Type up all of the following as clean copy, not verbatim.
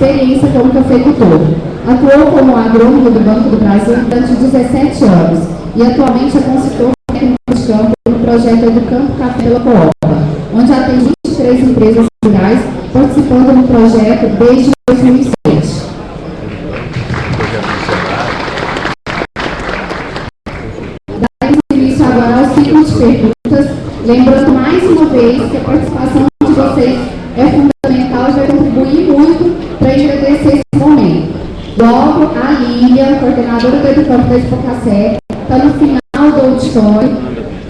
experiência como cafeicultor. Atuou como agrônomo do Banco do Brasil durante 17 anos e atualmente é consultor técnico de campo no projeto Educampo Café pela Coop, onde atende 23 empresas rurais, participando do projeto desde 2007. Daremos início agora ao ciclo de perguntas, lembrando mais uma vez que a participação de vocês é fundamental e vai contribuir muito para engrandecer esse momento. Logo, a Lília, coordenadora do Educampo da Expocacé, está no final do auditório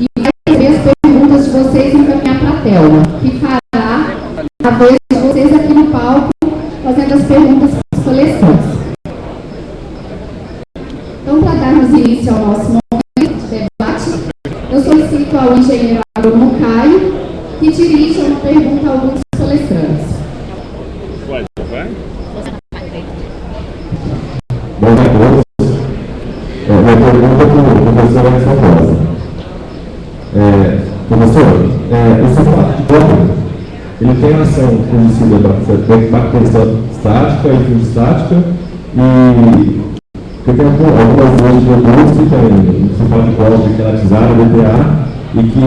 e vai receber as perguntas de vocês e encaminhar para a Thelma, que fará a vez de vocês aqui no palco, fazendo as perguntas para os palestrantes. Então, para darmos início ao nosso momento de debate, eu solicito ao engenheiro agrônomo Caio que dirija uma pergunta a alguns dos palestrantes. Bom dia a todos. Minha pergunta para o professor Anderson Rosa. Professor, esse fato de cobre, ele tem ação conhecida da bacteriostática e fluidostática, e porque tem algumas linhas de produtos que tem sulfato de cobre, queratizado, BPA, e que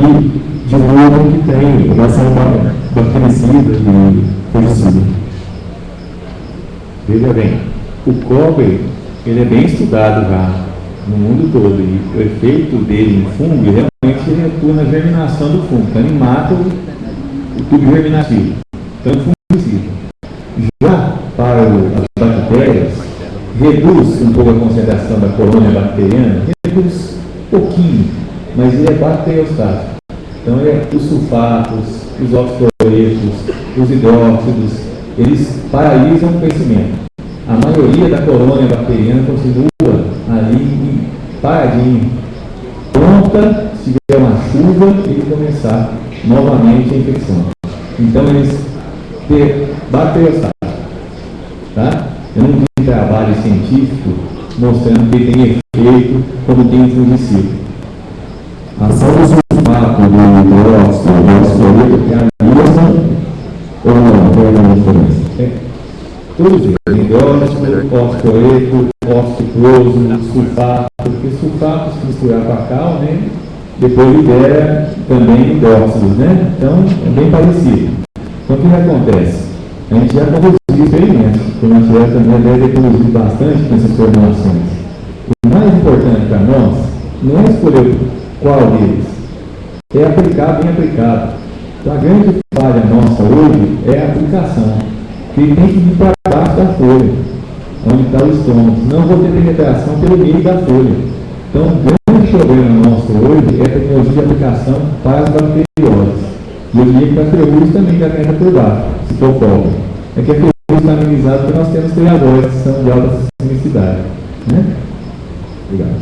divulgam que tem uma ação bactericida e fungicida. Veja bem, o cobre ele é bem estudado já no mundo todo, e o efeito dele no fungo, realmente ele atua na germinação do fungo, então ele mata o tubo germinativo, então fungicida. Já para as bactérias, reduz um pouco a concentração da colônia bacteriana, reduz um pouquinho, mas ele é bacteriostático. Então os sulfatos, os oxicloretos, os hidróxidos, eles paralisam o crescimento. A maioria da colônia bacteriana continua ali paradinho, pronta, se tiver uma chuva, ele começar novamente a infecção. Então eles bacteriostáticos, tá? Eu não vi trabalho científico mostrando que tem efeito como tem fungicida. A ação do sulfato, do hidróxido, do oxicloreto, é a mesma ou não? Tem alguma diferença? Todos eles, hidróxido, oxicloreto, oxiclose, sulfato, porque sulfato se misturar com a cal, né? Depois libera também hidróxidos, né? Então é bem parecido. Então o que acontece? A gente já conduziu experimentos, porque a gente já também deve ter conduzido bastante nessas formulações. O mais importante para nós não é escolher qual deles, é aplicar bem aplicado. Então a grande falha nossa hoje é a aplicação, que tem que ir para baixo da folha, onde está o estômago, senão eu vou ter penetração pelo meio da folha. Então o grande problema nosso hoje é a tecnologia de aplicação para as bacterioses. E eu diria que para a ferrugem também já entra por baixo, se for cobre. É que a ferrugem está amenizada porque nós temos criadores que são de alta sismicidade. Né? Obrigado.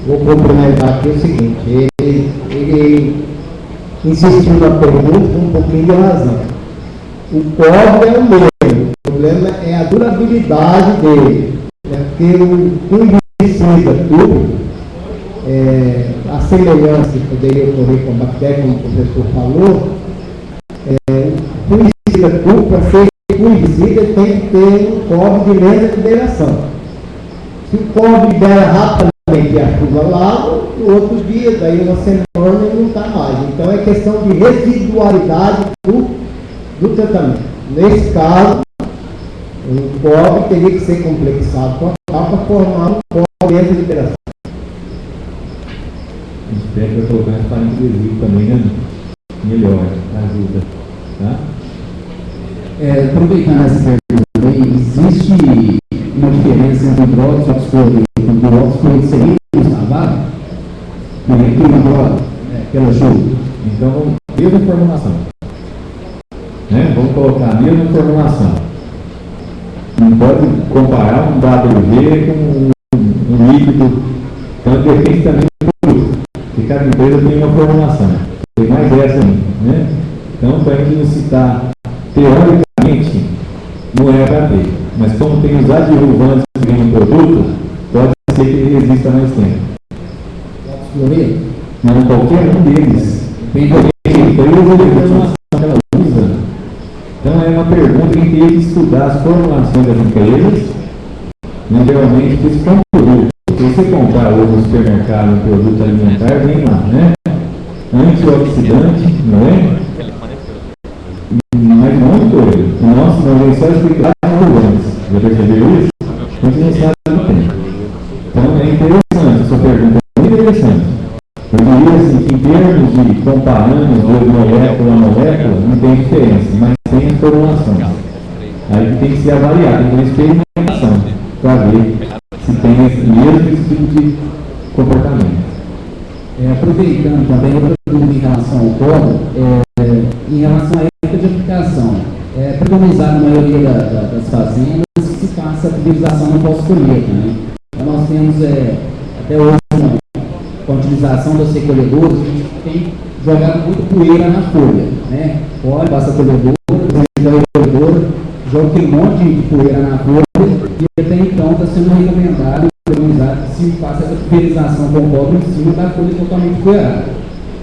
Vou complementar aqui o seguinte, ele insistiu na pergunta com um pouquinho de razão. O cobre é o mesmo, o problema é a durabilidade dele, né? Porque o fungicida tudo, a semelhança que poderia ocorrer com a bactéria, como o professor falou, o fungicida tudo, para ser fungicida, tem que ter um cobre de lenta liberação. Se o cobre libera rapidamente a chuva lá, no outro dia, daí uma semana ele não está mais. Então é questão de residualidade do tratamento. Nesse caso, o cobre teria que ser complexado com a cal para formar um cobre lenta de liberação. A gente deve colocar essa farinha de resíduo também, né? Melhor, ajuda. Tá? Aproveitando essa pergunta, existe uma diferença entre o hidróxido e o oxicloreto? O oxicloreto seria lavado? Pela chuva? Então, mesma formulação. Né? Vamos colocar a mesma formulação. Não pode comparar um WG com um líquido. Então, depende também do produto. Porque cada empresa tem uma formulação. Tem mais essa ainda. Né? Então, para a gente não citar, teoricamente, não é para ter. Mas como tem os adjuvantes que vem no produto, pode ser que ele resista mais tempo. Não, qualquer um deles. Tem qualquer empresa de informação que ela usa. Então é uma pergunta que tem que estudar as formulações das empresas, né, geralmente esse produto. Se você comprar hoje no supermercado um produto alimentar, vem lá, né? Antioxidante, não é? Mas não é coisa. O nosso não vem só explicar antes. Já percebeu isso? A gente não sabe o que tem. Então é interessante, essa pergunta é muito interessante. Eu diria assim, que em termos de comparando dois molécula a molécula, não tem diferença, mas tem as formulações. Aí que tem que ser avaliado, tem que ter experimentação para ver se tem mesmo esse tipo de comportamento. Aproveitando também, outra dúvida em relação ao código, em relação à época de aplicação, preconizado na maioria das fazendas que se faça a pulverização no pós-colheita, né? Então nós temos até hoje com a utilização dos recolhedores, a gente tem jogado muito poeira na folha, né? Olha, passa a colhedora, a recolhedora, joga aquele monte de poeira na folha e até então está sendo recomendado que se faça essa pulverização com cobre em cima da folha totalmente poeirada.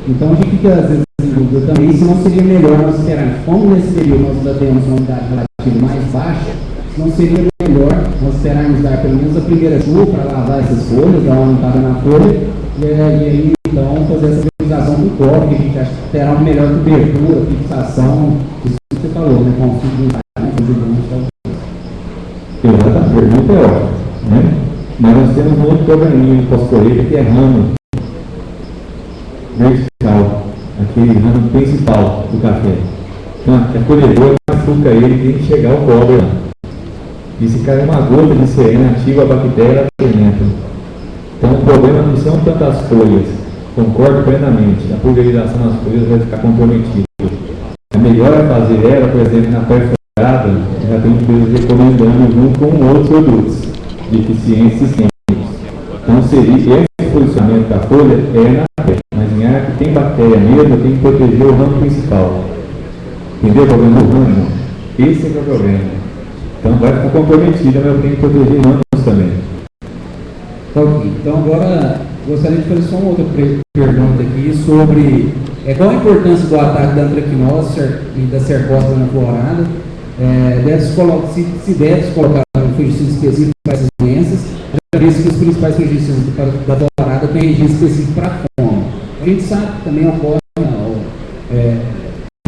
Então a gente fica às vezes em dúvida também se não seria melhor nós esperarmos, como nesse período nós ainda temos uma umidade relativa mais baixa, se não seria melhor nós esperarmos dar pelo menos a primeira chuva para lavar essas folhas, dar uma limpada na folha e aí então fazer essa pulverização com cobre, que a gente acha que terá uma melhor cobertura, fixação, isso que você falou, né? Com a pergunta é ótima, né? Mas nós temos um outro probleminha no pós-colheita que é ramo vertical, aquele ramo principal do café. Então, a colhedora machuca ele, tem que chegar ao cobre lá. E se cair uma gota de serena ativa, a bactéria fermenta. Então, o problema não são tantas folhas, concordo plenamente, a pulverização nas folhas vai ficar comprometida. A melhor é fazer ela, por exemplo, na perfurada, já tem empresas recomendando junto com outros produtos de eficiência sistêmica. Então, seria esse posicionamento da folha na pé, mas em área que tem bactéria mesmo, tem que proteger o ramo principal. Entendeu o problema do ramo? Esse é o problema. Então, vai ficar comprometida, mas eu tenho que proteger ramos também. Ok, então agora gostaria de fazer só uma outra pergunta aqui sobre qual a importância do ataque da antracnose e da cercose na florada. Se deve colocar um fungicida específico para essas doenças, já visto que os principais fungicidas da florada têm regime específico para fome. A gente sabe que também ocorre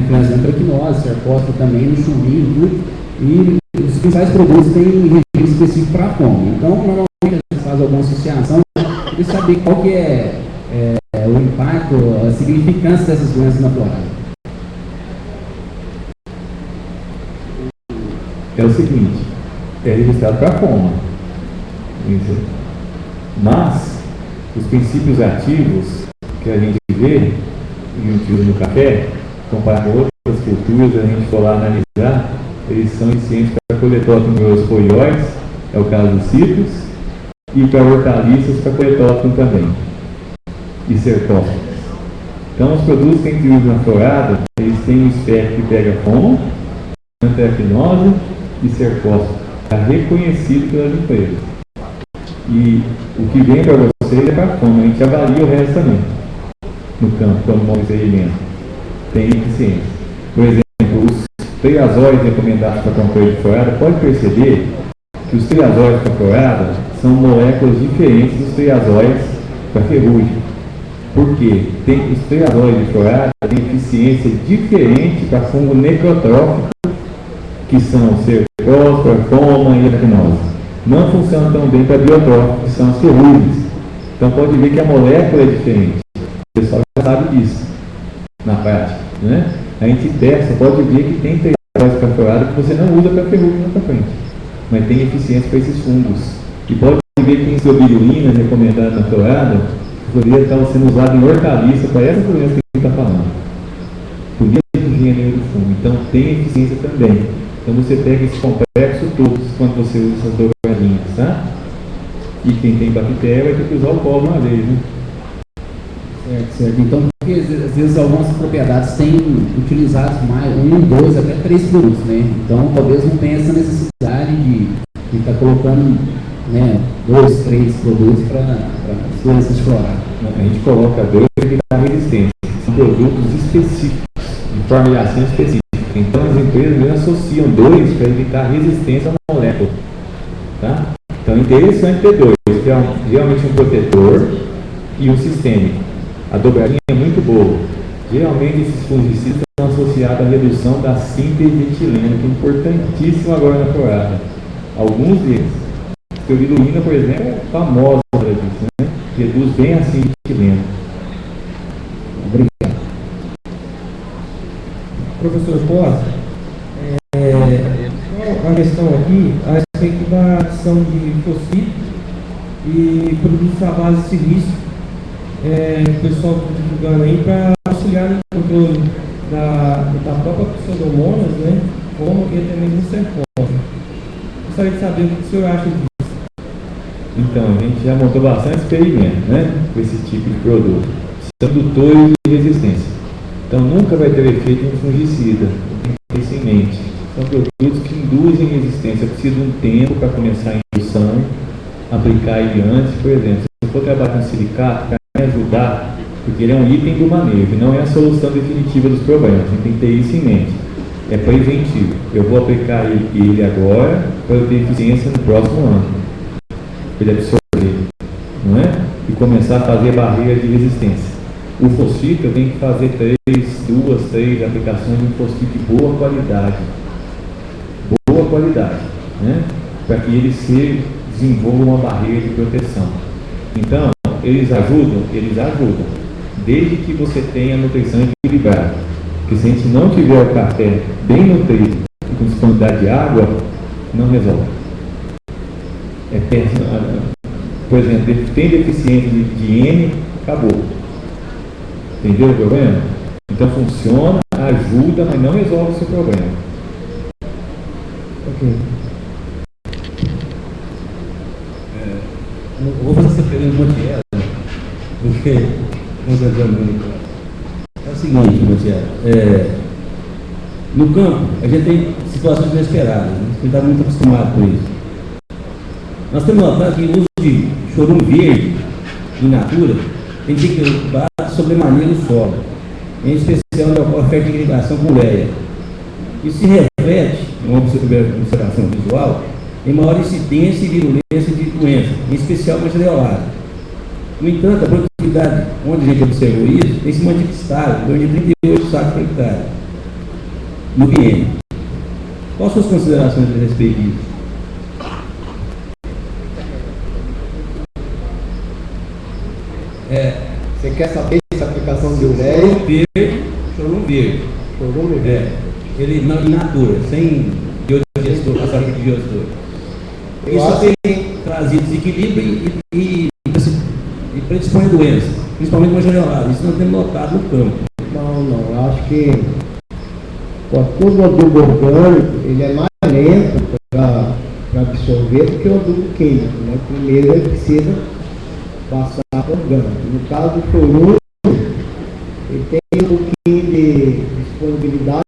influência da antracnose, cercose também no chumbinho, tudo, e os principais produtos têm regime específico para fome. Então, normalmente a gente faz alguma associação e saber qual que é o impacto, a significância dessas doenças na florada. É o seguinte, é registrado para fome. Mas, os princípios ativos que a gente vê e utiliza no café, comparado com outras culturas, a gente for lá analisar, eles são eficientes para coletótono nos folhóis, é o caso dos citros, e para hortaliças para coletótono também, e cercófagas. Então, os produtos que a gente usa na florada, eles têm um espectro que pega foma, antracnose e cercose. Está reconhecido pelas empresas. E o que vem para vocês é para fome. A gente avalia o resto também no campo, quando move alimento. Tem eficiência. Por exemplo, os triazóis recomendados para controle de florada, pode perceber que os triazóis para florada são moléculas diferentes dos triazóis para ferrugem. Por quê? Os triazóis de florada têm eficiência diferente para fungo necrotrófico, que são cercose, foma e aracnose. Não funcionam tão bem para biotróficos, que são as ferrugens. Então pode ver que a molécula é diferente. O pessoal já sabe disso na prática, né? A gente testa, pode ver que tem triazóis para florada que você não usa para ferrugem na frente, mas tem eficiência para esses fungos. E pode ver que tem isobiruína recomendada na florada, que poderia estar sendo usado em hortaliça para essa doença que a gente está falando. Por mesmo gênero do fungo. Então tem eficiência também. Então você pega esse complexo todos quando você usa essas dobradinhas, tá? E quem tem bactéria vai ter que usar o cobre uma vez, né? Certo. Então, porque às vezes algumas propriedades têm utilizado mais, 1, 2, até 3 produtos, né? Então, talvez não tenha essa necessidade de estar colocando, né, 2, 3 produtos para as doenças florais. A gente coloca 2 que dá resistência. São produtos específicos, de formulação específica. Então as empresas associam dois para evitar resistência à molécula. Tá? Então é interessante ter dois, que é realmente um protetor e um sistêmico. A dobradinha é muito boa. Geralmente esses fungicidas estão associados à redução da síntese de etileno, que é importantíssimo agora na florada. Alguns deles. A esteroidina, por exemplo, é famosa para isso, né? Reduz bem a síntese de etileno. Obrigado. Professor Costa, uma questão aqui a respeito da adição de fosfito e produtos à base de silício. O pessoal está divulgando aí para auxiliar no controle da própria pseudomonas, né? Como e também do serpônio. Gostaria de saber o que o senhor acha disso. Então, a gente já montou bastante experimento, né? Com esse tipo de produto. São indutores de resistência. Então, nunca vai ter efeito em um fungicida. Tem que ter isso em mente. São produtos que induzem resistência. Precisa de um tempo para começar a indução, aplicar ele antes. Por exemplo, se eu for trabalhar com silicato, para me ajudar, porque ele é um item do manejo, não é a solução definitiva dos problemas. A gente tem que ter isso em mente. É preventivo. Eu vou aplicar ele agora para eu ter eficiência no próximo ano. Ele absorver, não é? E começar a fazer barreira de resistência. O fosfito eu tenho que fazer 2, 3 aplicações de um fosfito de boa qualidade. Boa qualidade, né? Para que ele se desenvolva uma barreira de proteção. Então, eles ajudam? Eles ajudam. Desde que você tenha nutrição equilibrada. Porque se a gente não tiver o café bem nutrido e com disponibilidade de água, não resolve. Por exemplo, tem deficiência de N, acabou. Entendeu o problema? Então funciona, ajuda, mas não resolve o seu problema. Ok. Vou fazer essa pergunta Montiel, porque é o seguinte, Montiel, no campo a gente tem situações inesperadas, né? A gente está muito acostumado com isso. Nós temos notado que o uso de chorume verde in natura tem desequilibrado sobremaneira o solo, em especial onde ocorre fertilização com ureia. Isso se reflete, uma observação visual, em maior incidência e virulência de doenças, em especial mancha oleosa. No entanto, a produtividade, onde a gente observou isso, tem se mantido estável, durante 38 sacos por hectare, no biênio. Quais suas considerações a respeito disso? Você quer saber essa aplicação de ureia? Chorume verde. Chorume verde. Ele não in natura, sem biodigestor, passar de biodigestor. Isso tem trazido desequilíbrio e predispõe a doenças, principalmente mancha oleosa. Isso nós temos notado no campo. Não. Eu acho que todo o adubo orgânico ele é mais lento para absorver do que o adubo químico. Né? Primeiro ele precisa passar orgânico. No caso do chorume, ele tem um pouquinho de disponibilidade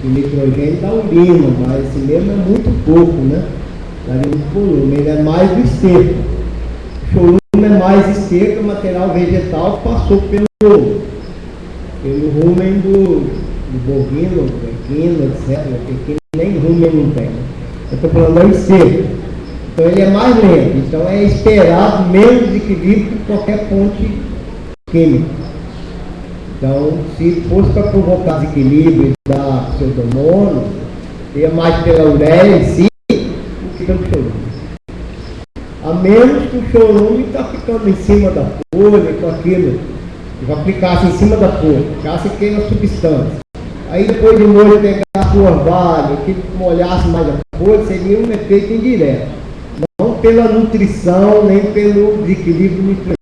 de nitrogênio da urina, mas esse mesmo é muito pouco, né? Daria muito volume. Ele é mais do esterco. O chorume é mais esterco, o material vegetal que passou pelo rumen do bovino, equino, etc. Porque nem rumen não tem. Eu estou falando do esterco. Então ele é mais lento. Então é esperado menos desequilíbrio que qualquer fonte química. Então, se fosse para provocar desequilíbrio da pseudomonas, ia mais pela ureia em si do que pelo chorume. A menos que o chorume está ficando em cima da folha, com aquilo, que aplicasse em cima da folha, ficasse aquela substância. Aí depois de molho pegasse o orvalho, que molhasse mais a folha, seria um efeito indireto. Não pela nutrição, nem pelo desequilíbrio nutricional.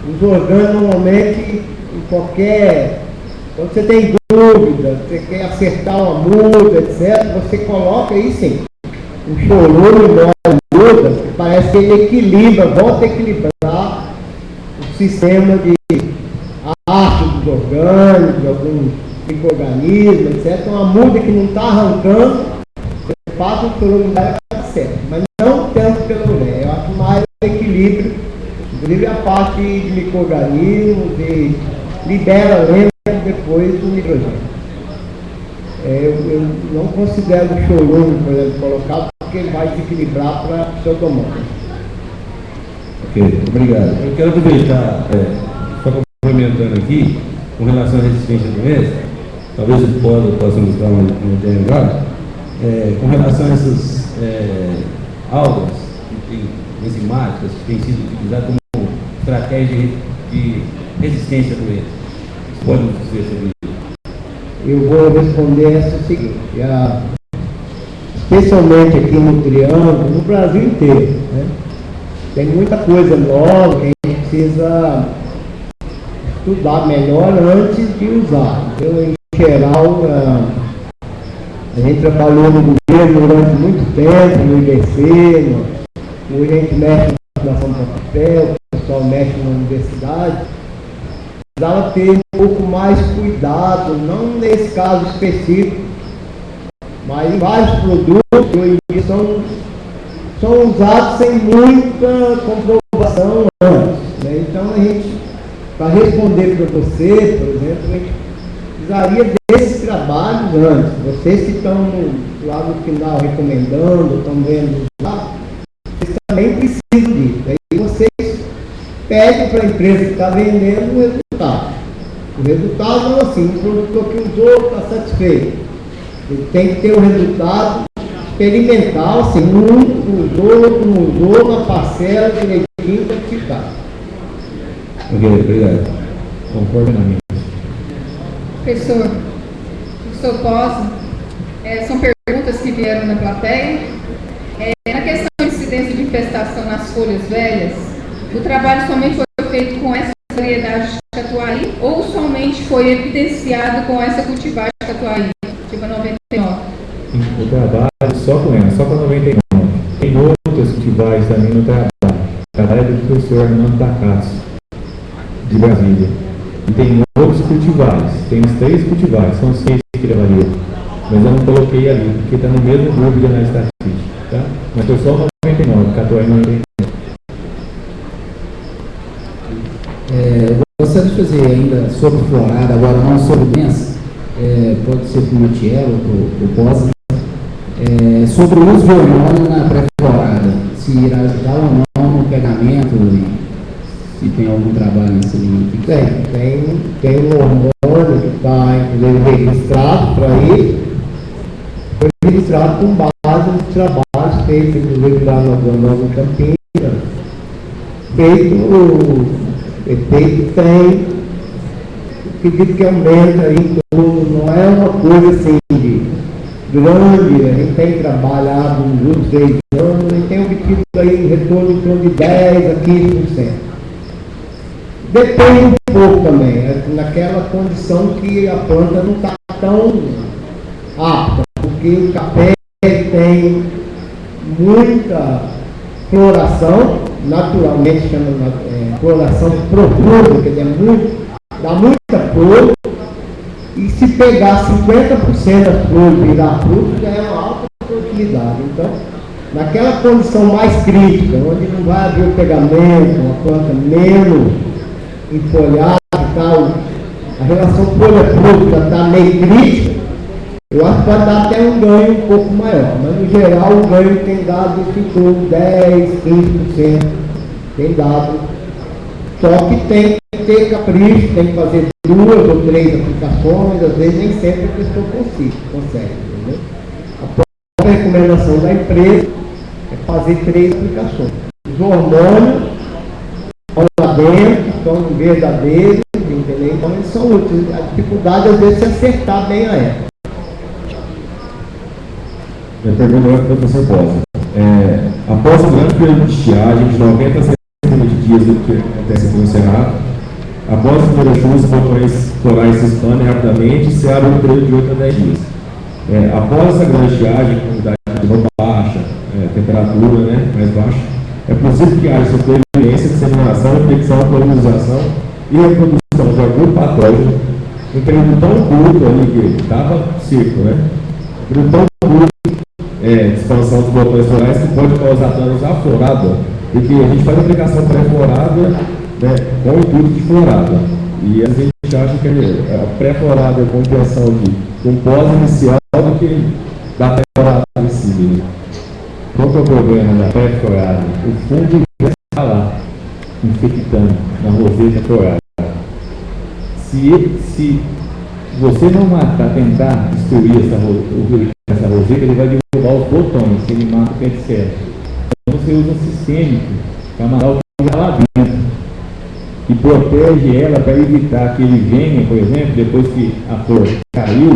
Os orgânicos normalmente, quando você tem dúvida, você quer acertar uma muda, etc., você coloca aí sim. O chorume na muda, parece que ele equilibra, volta a equilibrar o sistema de ácidos orgânicos, alguns micro-organismos, etc. Então, a muda que não está arrancando, você faz o chorume vai ficar certo. Mas não tanto pela ureia. Eu acho mais equilíbrio, inclusive a parte de micro-organismos e libera lento depois o nitrogênio. eu não considero o showroom, por exemplo, colocado, porque ele vai desequilibrar para pseudomônio. Ok, obrigado. Eu quero aproveitar, só complementando aqui, com relação à resistência à doença, talvez eu possa mostrar uma matéria agora, com relação a essas algas enzimáticas que têm sido utilizadas como estratégia de resistência à doença. Você pode nos dizer sobre isso? Eu vou responder essa seguinte, especialmente aqui no Triângulo, no Brasil inteiro, né? Tem muita coisa nova que a gente precisa estudar melhor antes de usar. Então, em geral, a gente trabalhou no governo durante muito tempo, no IBC, hoje a gente mexe na Fundação Papel, o pessoal mexe na universidade. Precisava ter um pouco mais cuidado, não nesse caso específico, mas em vários produtos que hoje em dia são usados sem muita comprovação antes, né? Então a gente, para responder para você, por exemplo, a gente precisaria desses trabalhos antes. Vocês que estão lá no final recomendando, estão vendo usar, vocês também precisam disso. Aí vocês pedem para a empresa que está vendendo o resultado. O resultado não é assim, o produtor que usou está satisfeito. Ele tem que ter o resultado experimental, assim, um usou na parcela direitinho para ficar. Ok, obrigado. Concordo na minha. Professor Posse, são perguntas que vieram na plateia. Na questão de incidência de infestação nas folhas velhas, o trabalho somente foi feito com essa variedade de catuai ou somente foi evidenciado com essa cultivar de catuai, tipo 99? O trabalho só com ela, só com a 99. Tem outras cultivares também no trabalho. O trabalho é do professor Arnaldo Takasu, de Brasília. E tem outros cultivares, tem uns 3 cultivares, são 6 que ele avaliou. Mas eu não coloquei ali, porque está no mesmo grupo de análise estatística, tá? Mas foi só 99, catuai 99. Eu gostaria de fazer ainda sobre florada, agora não sobre doença, pode ser para o Matiel ou para o Posse, sobre o uso de hormônio na pré-florada, se irá ajudar ou não no pegamento, se tem algum trabalho nesse limite. Tem um hormônio que está, inclusive, registrado para isso, foi registrado com base nos trabalhos feitos, inclusive, lá no Nova Campinas, o efeito tem, acredito que aumenta aí, não é uma coisa assim de grande, a gente tem trabalhado nos últimos 3 anos, a gente tem obtido aí retorno em torno de 10% a 15%. Depende um pouco também, naquela condição que a planta não está tão apta, porque o café tem muita floração, naturalmente chama floração profunda, quer dizer, dá muita flor, e se pegar 50% das flores e virar fruto, já é uma alta produtividade. Então, naquela condição mais crítica, onde não vai haver o pegamento, uma planta menos empolhada e tal, a relação folha-fruto já está meio crítica, eu acho que vai dar até um ganho um pouco maior, mas no geral o ganho tem dado em torno de 10, 15%, tem dado. Só que tem que ter capricho, tem que fazer 2 ou 3 aplicações, às vezes nem sempre a pessoa consegue, entendeu? A própria recomendação da empresa é fazer 3 aplicações. Os hormônios estão lá dentro, são verdadeiros, entendeu? Então eles são úteis. A dificuldade às vezes é acertar bem a época. Minha pergunta é para o professor Posse. Após o grande período de estiagem de 90 a 120 dias do que acontece aqui no Cerrado, após as primeiras chuvas, os botões florais se expandem rapidamente e se abrem no período de 8 a 10 dias. Após essa grande estiagem, com umidade baixa, temperatura mais baixa, é possível que haja sobrevivência, disseminação, infecção, polinização e reprodução de algum patógeno em um período tão curto ali que estava seco, um período tão curto de expansão dos botões florais que pode causar danos à florada, porque a gente faz aplicação pré-florada com o intuito de florada. E a gente acha que a pré-florada é com intenção de um pós-inicial do que da pré-florada em si. Qual que é o problema da pré-florada? O fungo já está lá, infectando na roseta florada. Se você não matar, tentar destruir essa roseta, ele vai derrubar os botões, ele mata o peticelo. Então você usa um sistêmico para matar o fungo lá dentro e protege ela para evitar que ele venha, por exemplo, depois que a flor caiu,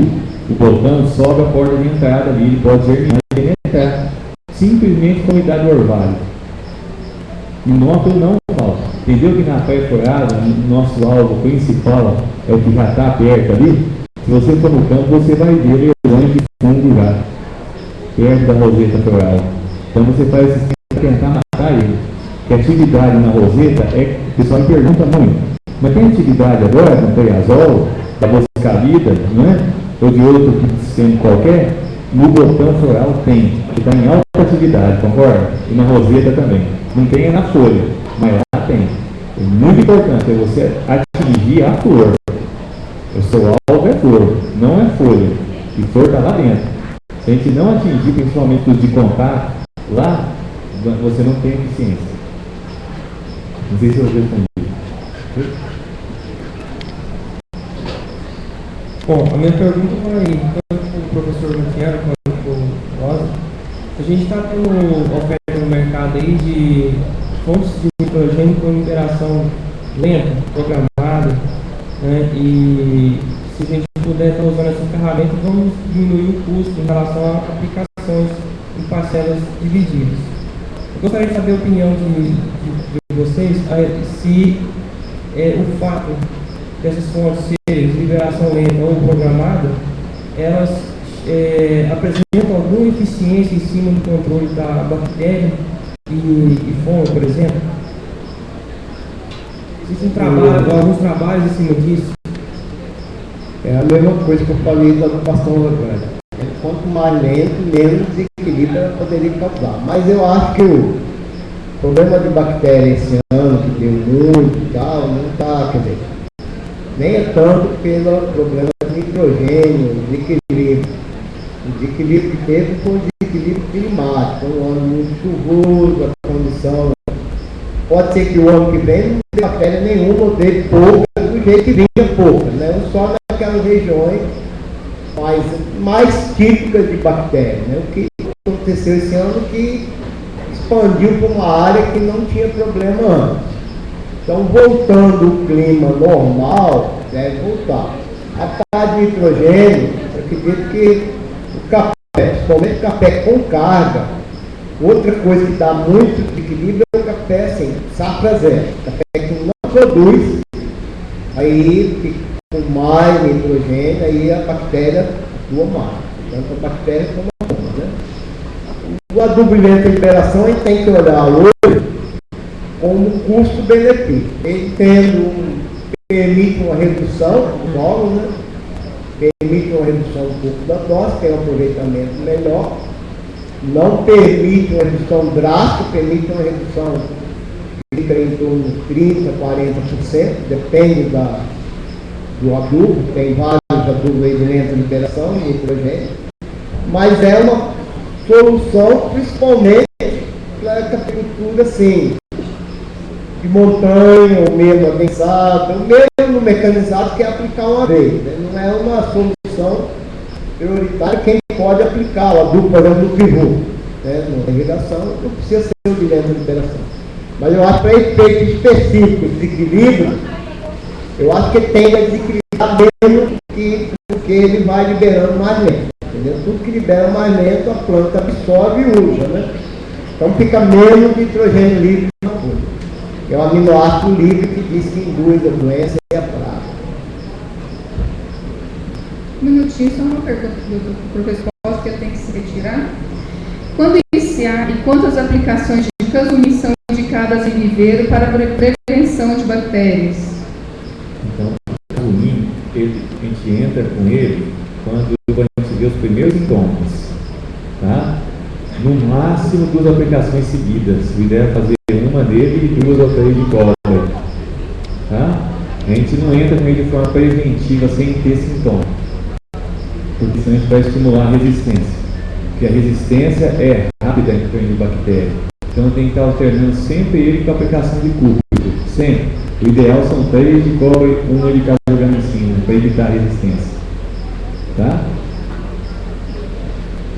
o botão sobe a porta de entrada ali, ele pode germinar e penetrar, simplesmente com a umidade do orvalho. E o nóculo não falta. Entendeu que na pré-florada, o nosso alvo principal é o que já está perto ali? Se você for no campo, você vai ver lesões de fungo já, perto da roseta floral. Então você faz esse sistema para tentar matar ele. Que a atividade na roseta o pessoal me pergunta muito, mas tem atividade agora com triazol, da boscalida, não é? Ou de outro sistema qualquer? No botão floral tem, que está em alta atividade, concorda? E na roseta também. Não tem é na folha, mas lá tem. É muito importante é você atingir a flor. O seu alvo é flor, não é folha. E flor está lá dentro. Se a gente não atingir, principalmente os de contato, lá você não tem eficiência. Não sei se eu respondi. Bom, a minha pergunta vai tanto para o professor Gutiérrez quanto para o Rosa. A gente está tendo oferta no mercado aí de fontes de nitrogênio com liberação lenta, programada, né? E se a gente puder estar usando essa ferramenta, vamos diminuir o custo em relação a aplicações em parcelas divididas. Eu gostaria de saber a opinião de vocês se o fato dessas fontes serem de liberação lenta ou programada, elas apresentam alguma eficiência em cima do controle da bactéria e fungo, por exemplo? Existem alguns trabalhos em cima disso? É a mesma coisa que eu falei da ocupação orgânica. Quanto mais lento, menos desequilíbrio ela poderia causar. Mas eu acho que o problema de bactéria esse ano, que deu muito e tal, não está, quer dizer, nem é tanto pelo problema de nitrogênio, de equilíbrio. O desequilíbrio que teve foi o desequilíbrio climático, um ano muito chuvoso, a condição. Pode ser que o ano que vem não tenha bactéria nenhuma, ou dê pouca, do jeito que vinha pouca, né? Só naquelas regiões mais típicas de bactéria, né? O que aconteceu esse ano que expandiu para uma área que não tinha problema antes. Então, voltando o clima normal, deve voltar. A taxa de nitrogênio, eu acredito que o café, principalmente o café com carga, outra coisa que dá muito desequilíbrio é o café assim, safra zero. Café que não produz, aí com mais nitrogênio, aí a bactéria atua mais. Então a bactéria toma conta, né? O adubo de liberação a gente tem que olhar hoje como custo-benefício. Ele permite uma redução do solo, né? Permite uma redução um pouco da dose, tem um aproveitamento melhor. Não permite uma redução drástica, permite uma redução de em torno de 30%, 40%, depende do adubo, tem vários adubos aí de lenta liberação de nitrogênio, mas é uma solução principalmente para a agricultura assim, de montanha, ou mesmo adensado, ou mesmo no mecanizado, que é aplicar uma vez, né? Não é uma solução prioritária, quem pode aplicar o adubo, por exemplo, no pivô, né? Na irrigação, não precisa ser o de lenta liberação. Mas eu acho que para efeito específico, desequilíbrio, eu acho que tende a desequilibrar menos porque ele vai liberando mais lento. Entendeu? Tudo que libera mais lento, a planta absorve e usa, né? Então fica menos nitrogênio livre na folha. É o aminoácido livre que diz que induz a doença e a praga. Um minutinho, só uma pergunta do professor que eu tenho que se retirar. Quando iniciar e quantas aplicações de Casumim são indicadas em viveiro para prevenção de bactérias? Então, o Casumim, a gente entra com ele quando a gente vê os primeiros sintomas, tá? No máximo 2 aplicações seguidas. O ideal é fazer uma dele e 2 ou 3 de cola, tá? A gente não entra com ele de forma preventiva sem ter sintoma, porque senão a gente vai estimular a resistência, porque a resistência é rápida em termos de bactéria. Então tem que estar alternando sempre ele com a aplicação de cúrcuma, sempre. O ideal são 3 de cobre, 1 de cada organicina, para evitar a resistência. Tá?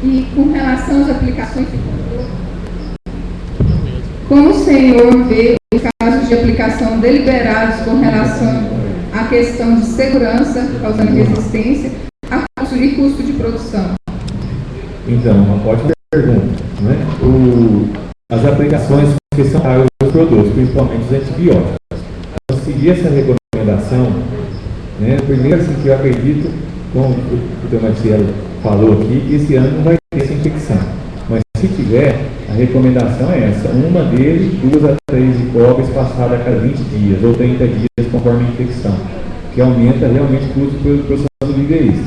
E com relação às aplicações de controle, como o senhor vê os casos de aplicação deliberados com relação à questão de segurança, causando resistência, a custo e custo de produção? Então, uma ótima pergunta. Né? As aplicações que são para os produtos, principalmente os antibióticos. Então, seguir essa recomendação, né? Primeiro, assim, que eu acredito, como o Dr. Marcelo falou aqui, que esse ano não vai ter essa infecção. Mas se tiver, a recomendação é essa: uma deles, 2 a 3 de cobre espaçada a cada 20 dias ou 30 dias, conforme a infecção, que aumenta realmente o custo pelo profissional do viveirista.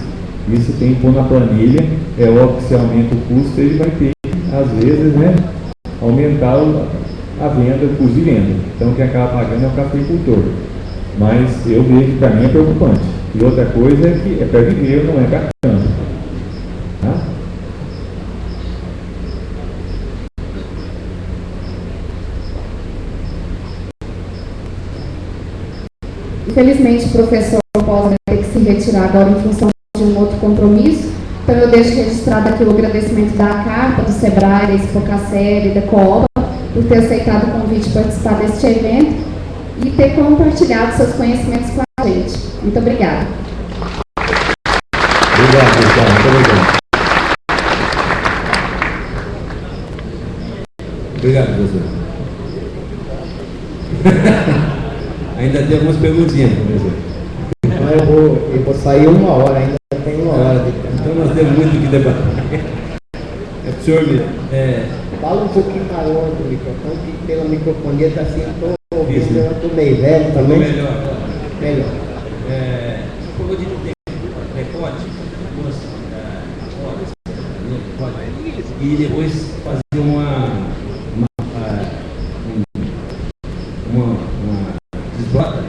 Isso tem que pôr na planilha. É óbvio que se aumenta o custo, ele vai ter, às vezes, né, aumentar a venda, o custo de venda. Então quem acaba pagando é o cafeicultor. Mas eu vejo que para mim é preocupante. E outra coisa é que é para viver, não é para câncer. Tá? Infelizmente, o professor Paulo vai ter que se retirar agora em função de um outro compromisso. Então, eu deixo registrado aqui o agradecimento da CARPA, do SEBRAE, da Expocacel e da COOBA, por ter aceitado o convite de participar deste evento e ter compartilhado seus conhecimentos com a gente. Muito obrigada. Obrigado, pessoal. Muito obrigado. Obrigado, professor. Ainda tem algumas perguntinhas, professor. Então eu vou sair 1 hora, ainda tem 1 hora de tempo. Então nós temos muito que debater. Senhor, Fala um pouquinho mais longe do microfone, que pela microfonia está assim, eu estou meio velho também. Melhor. Melhor. Você falou de recorde, 2 horas, e depois fazer uma desbrota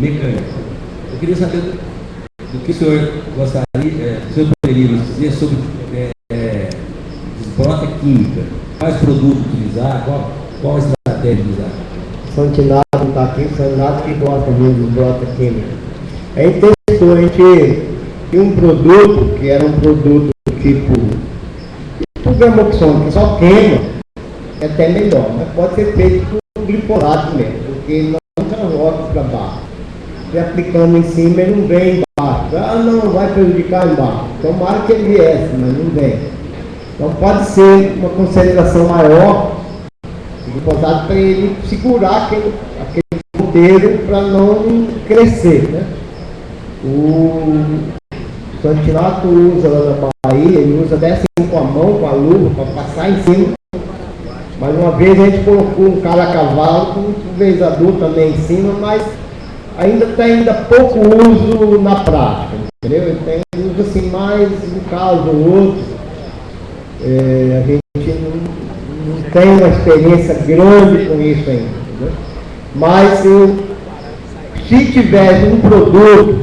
mecânica. Eu queria saber do que o senhor gostaria, o senhor poderia nos dizer sobre desbrota química. Quais produtos utilizar, qual estratégia utilizar? Santinato está aqui, Santinato que gosta mesmo de brota química. A gente tinha um produto que era um produto tipo gramoxone, que só queima, é até melhor, mas pode ser feito com glifolato mesmo, porque não transporta para baixo. Você aplicando em cima, ele não vem embaixo. Ah, não, vai prejudicar embaixo. Tomara que ele viesse, mas não vem. Então pode ser uma concentração maior de glifosado para ele segurar aquele ponteiro para não crescer, né? O Santinato usa lá na Bahia, ele usa desce com a mão, com a luva, para passar em cima. Mas uma vez a gente colocou um cara a cavalo com um pulverizador também em cima, mas ainda tem pouco uso na prática, entendeu? Ele tem uso assim mais um caso ou outro. A gente não tem uma experiência grande com isso ainda, entendeu? Mas se tivesse um produto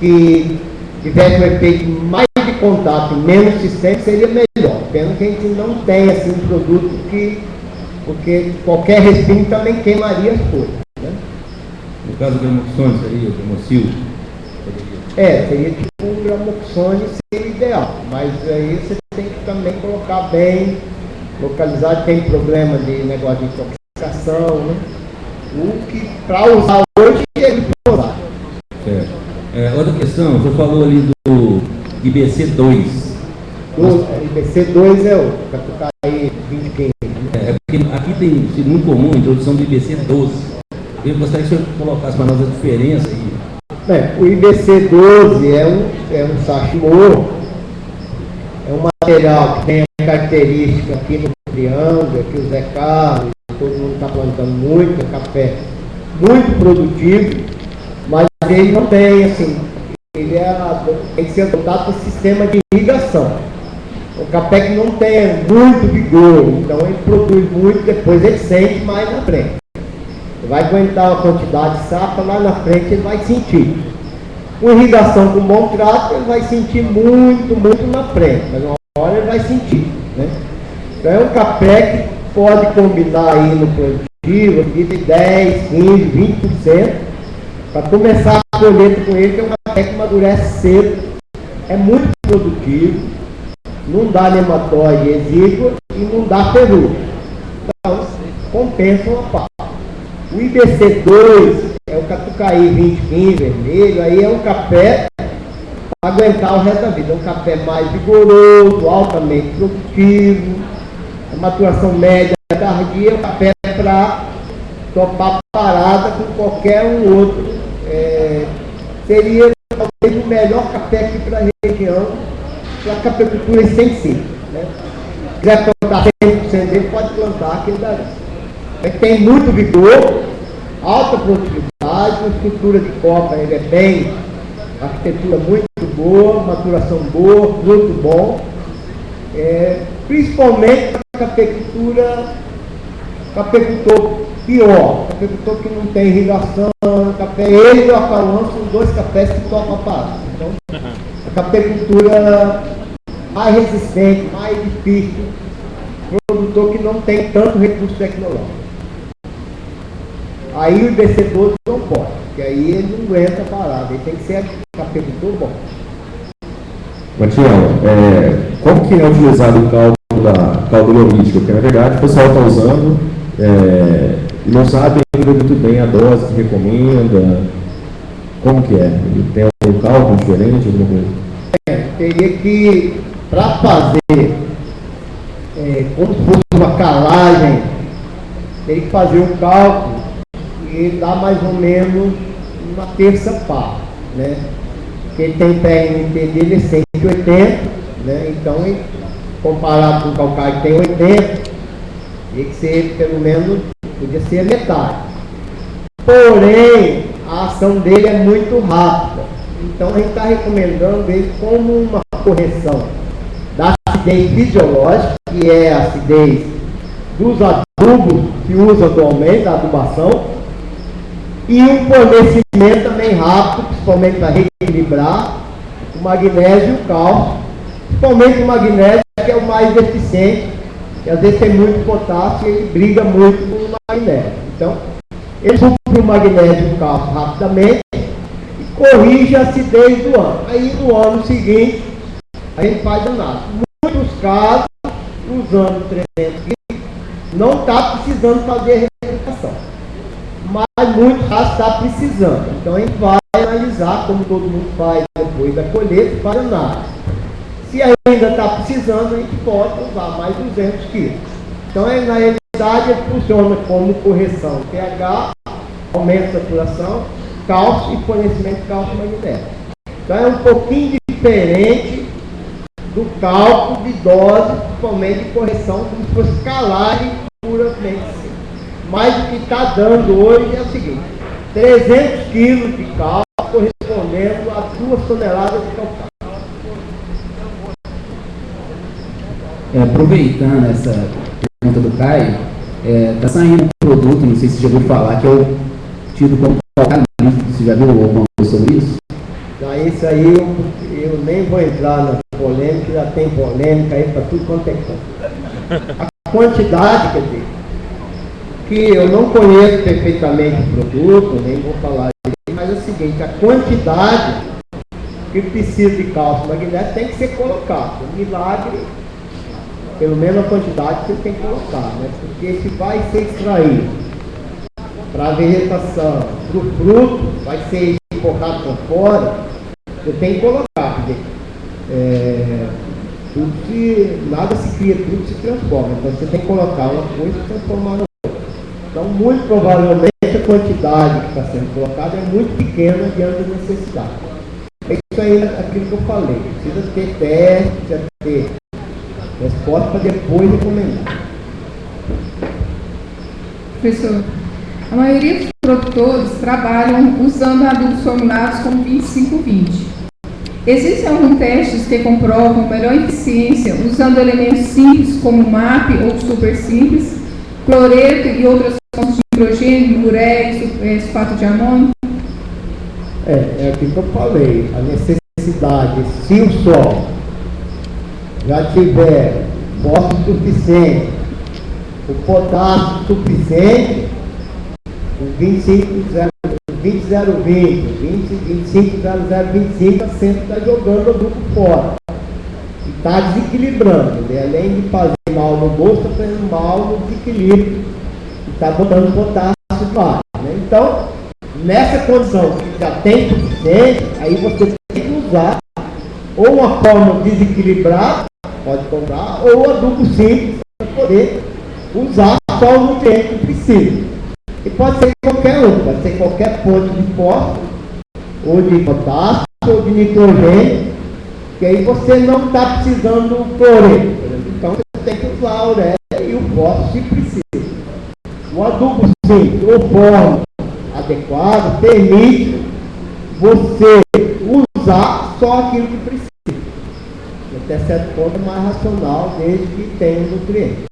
que tivesse um efeito mais de contato, menos sistêmico, seria melhor. Pena que a gente não tem assim um produto porque qualquer respingo também queimaria as folhas, né? No caso do gramoxone, seria o Gramocil? Seria tipo um gramoxone, seria ideal, mas aí você tem que também colocar bem localizado, tem problema de negócio de intoxicação, né? O que para usar hoje é glifosado. Certo. Outra questão, você falou ali do IBC2. O IBC2 é o Catucaí 2015. Porque aqui tem sido muito comum a introdução do IBC12. Eu gostaria que o senhor colocasse para nós a diferença aí. O IBC12 é um sachimor, é um material que tem a característica aqui no triângulo, aqui o Zé Carlos, todo mundo está plantando muito, é café muito produtivo, mas ele não tem, assim, tem que ser adotado por sistema de irrigação. O café que não tem muito vigor, então ele produz muito, depois ele sente mais na frente. vai aguentar uma quantidade de safra, lá na frente ele vai sentir. Com irrigação com bom trato, ele vai sentir muito, muito na frente, mas uma hora ele vai sentir, né? Então é um café que pode combinar aí no produtivo de 10, 15, 20%, para começar a colheita com ele, que é um café que amadurece cedo, é muito produtivo, não dá nematóide exígua e não dá peru. Então, compensa uma parte. O IBC2 é o Catucaí 2015 vermelho, aí é um café para aguentar o resto da vida. É um café mais vigoroso, altamente produtivo, a maturação média tardia, é um café para topar parada com qualquer um outro. Seria talvez o melhor café aqui para a região, para a cafeicultura extensiva, né? Se quiser plantar 100% dele, pode plantar aquele dali. Tem muito vigor, alta produtividade, uma estrutura de copa, ele é bem, arquitetura muito boa, maturação boa, fruto bom, principalmente a cafeicultor pior, cafeicultor que não tem irrigação, café, ele e o Acaruã são dois cafés que topam a parada. Então, a cafeicultura mais resistente, mais difícil, produtor que não tem tanto recurso tecnológico. Aí o IBC12 não pode, porque aí ele não aguenta a parada, ele tem que ser cafeicultor bom. Matiel, como que é utilizado o caldo biolítico? Porque na verdade o pessoal está usando e não sabe ainda muito bem a dose que recomenda. Como que é? Ele tem algum cálculo diferente, alguma coisa? Teria que, para fazer como se fosse uma calagem, teria que fazer um cálculo e dá mais ou menos uma terça parte, né? Porque ele tem PNT dele é 180, né? Então, comparado com o calcário que tem 80, teria que ser pelo menos, podia ser a metade. Porém, a ação dele é muito rápida. Então, a gente está recomendando ele como uma correção da acidez fisiológica, que é a acidez dos adubos que usa atualmente, a adubação, e um fornecimento também rápido, principalmente para reequilibrar o magnésio e o cálcio, principalmente o magnésio, que é o mais eficiente, que às vezes tem muito potássio e ele briga muito com o magnésio. Então, ele supre o magnésio e o cálcio rapidamente e corrige a acidez do ano. Aí no ano seguinte, a gente faz análise. Muitos casos, usando 300 kg, não está precisando fazer a replicação. Mas muitos casos está precisando. Então a gente vai analisar, como todo mundo faz depois da colheita, faz análise. Se ainda está precisando, a gente pode usar mais 200 kg. Então, na realidade, ele funciona como correção pH, aumento de saturação, cálcio e fornecimento de cálcio e magnésio. Então, é um pouquinho diferente do cálculo de dose, principalmente de correção, como se fosse calagem puramente. Mas o que está dando hoje é o seguinte: 300 kg de cálcio correspondendo a 2 toneladas de calcário. Aproveitando essa pergunta do Caio, está saindo um produto, não sei se você já ouviu falar, que é o tido como calcário líquido. Você já viu alguma coisa sobre isso? Isso aí eu nem vou entrar na polêmica, já tem polêmica aí para tudo quanto é canto. A quantidade, quer dizer, que eu não conheço perfeitamente o produto, nem vou falar disso, mas é o seguinte: a quantidade que precisa de cálcio e magnésio tem que ser colocado. Um milagre, pelo menos a quantidade que você tem que colocar, né? Porque se vai ser extraído para a vegetação, para o fruto, vai ser empurrado para fora, você tem que colocar. Nada se cria, tudo se transforma. Então você tem que colocar uma coisa e transformar na outra. Então, muito provavelmente, a quantidade que está sendo colocada é muito pequena diante da necessidade. É isso aí, aquilo que eu falei. Precisa ter teste, precisa ter resposta para depois recomendar. Professor, a maioria dos produtores trabalham usando adubos formulados como 25-20. Existem alguns testes que comprovam melhor eficiência usando elementos simples como MAP ou super simples, cloreto e outras fontes de hidrogênio, murex, sulfato de amônio? É aquilo que eu falei, a necessidade, se o solo já tiver fósforo suficiente, o potássio suficiente, o 25,0025, sempre está jogando o adubo fora. E está desequilibrando. Ele, além de fazer mal no bolso, está fazendo mal no desequilíbrio. E está botando potássio baixo. Né? Então, nessa condição que já tem suficiente, aí você tem que usar ou uma forma desequilibrada, pode comprar, ou adubo simples para poder usar só o nutriente que precisa. E pode ser qualquer um, pode ser qualquer fonte de fósforo, ou de potássio, ou de nitrogênio, que aí você não está precisando do cloreto. Então você tem que usar a ureia e o fósforo se precisa. O adubo simples, ou forma adequada, permite você usar só aquilo que precisa. Até certo ponto é mais racional, desde que tenha um nutriente.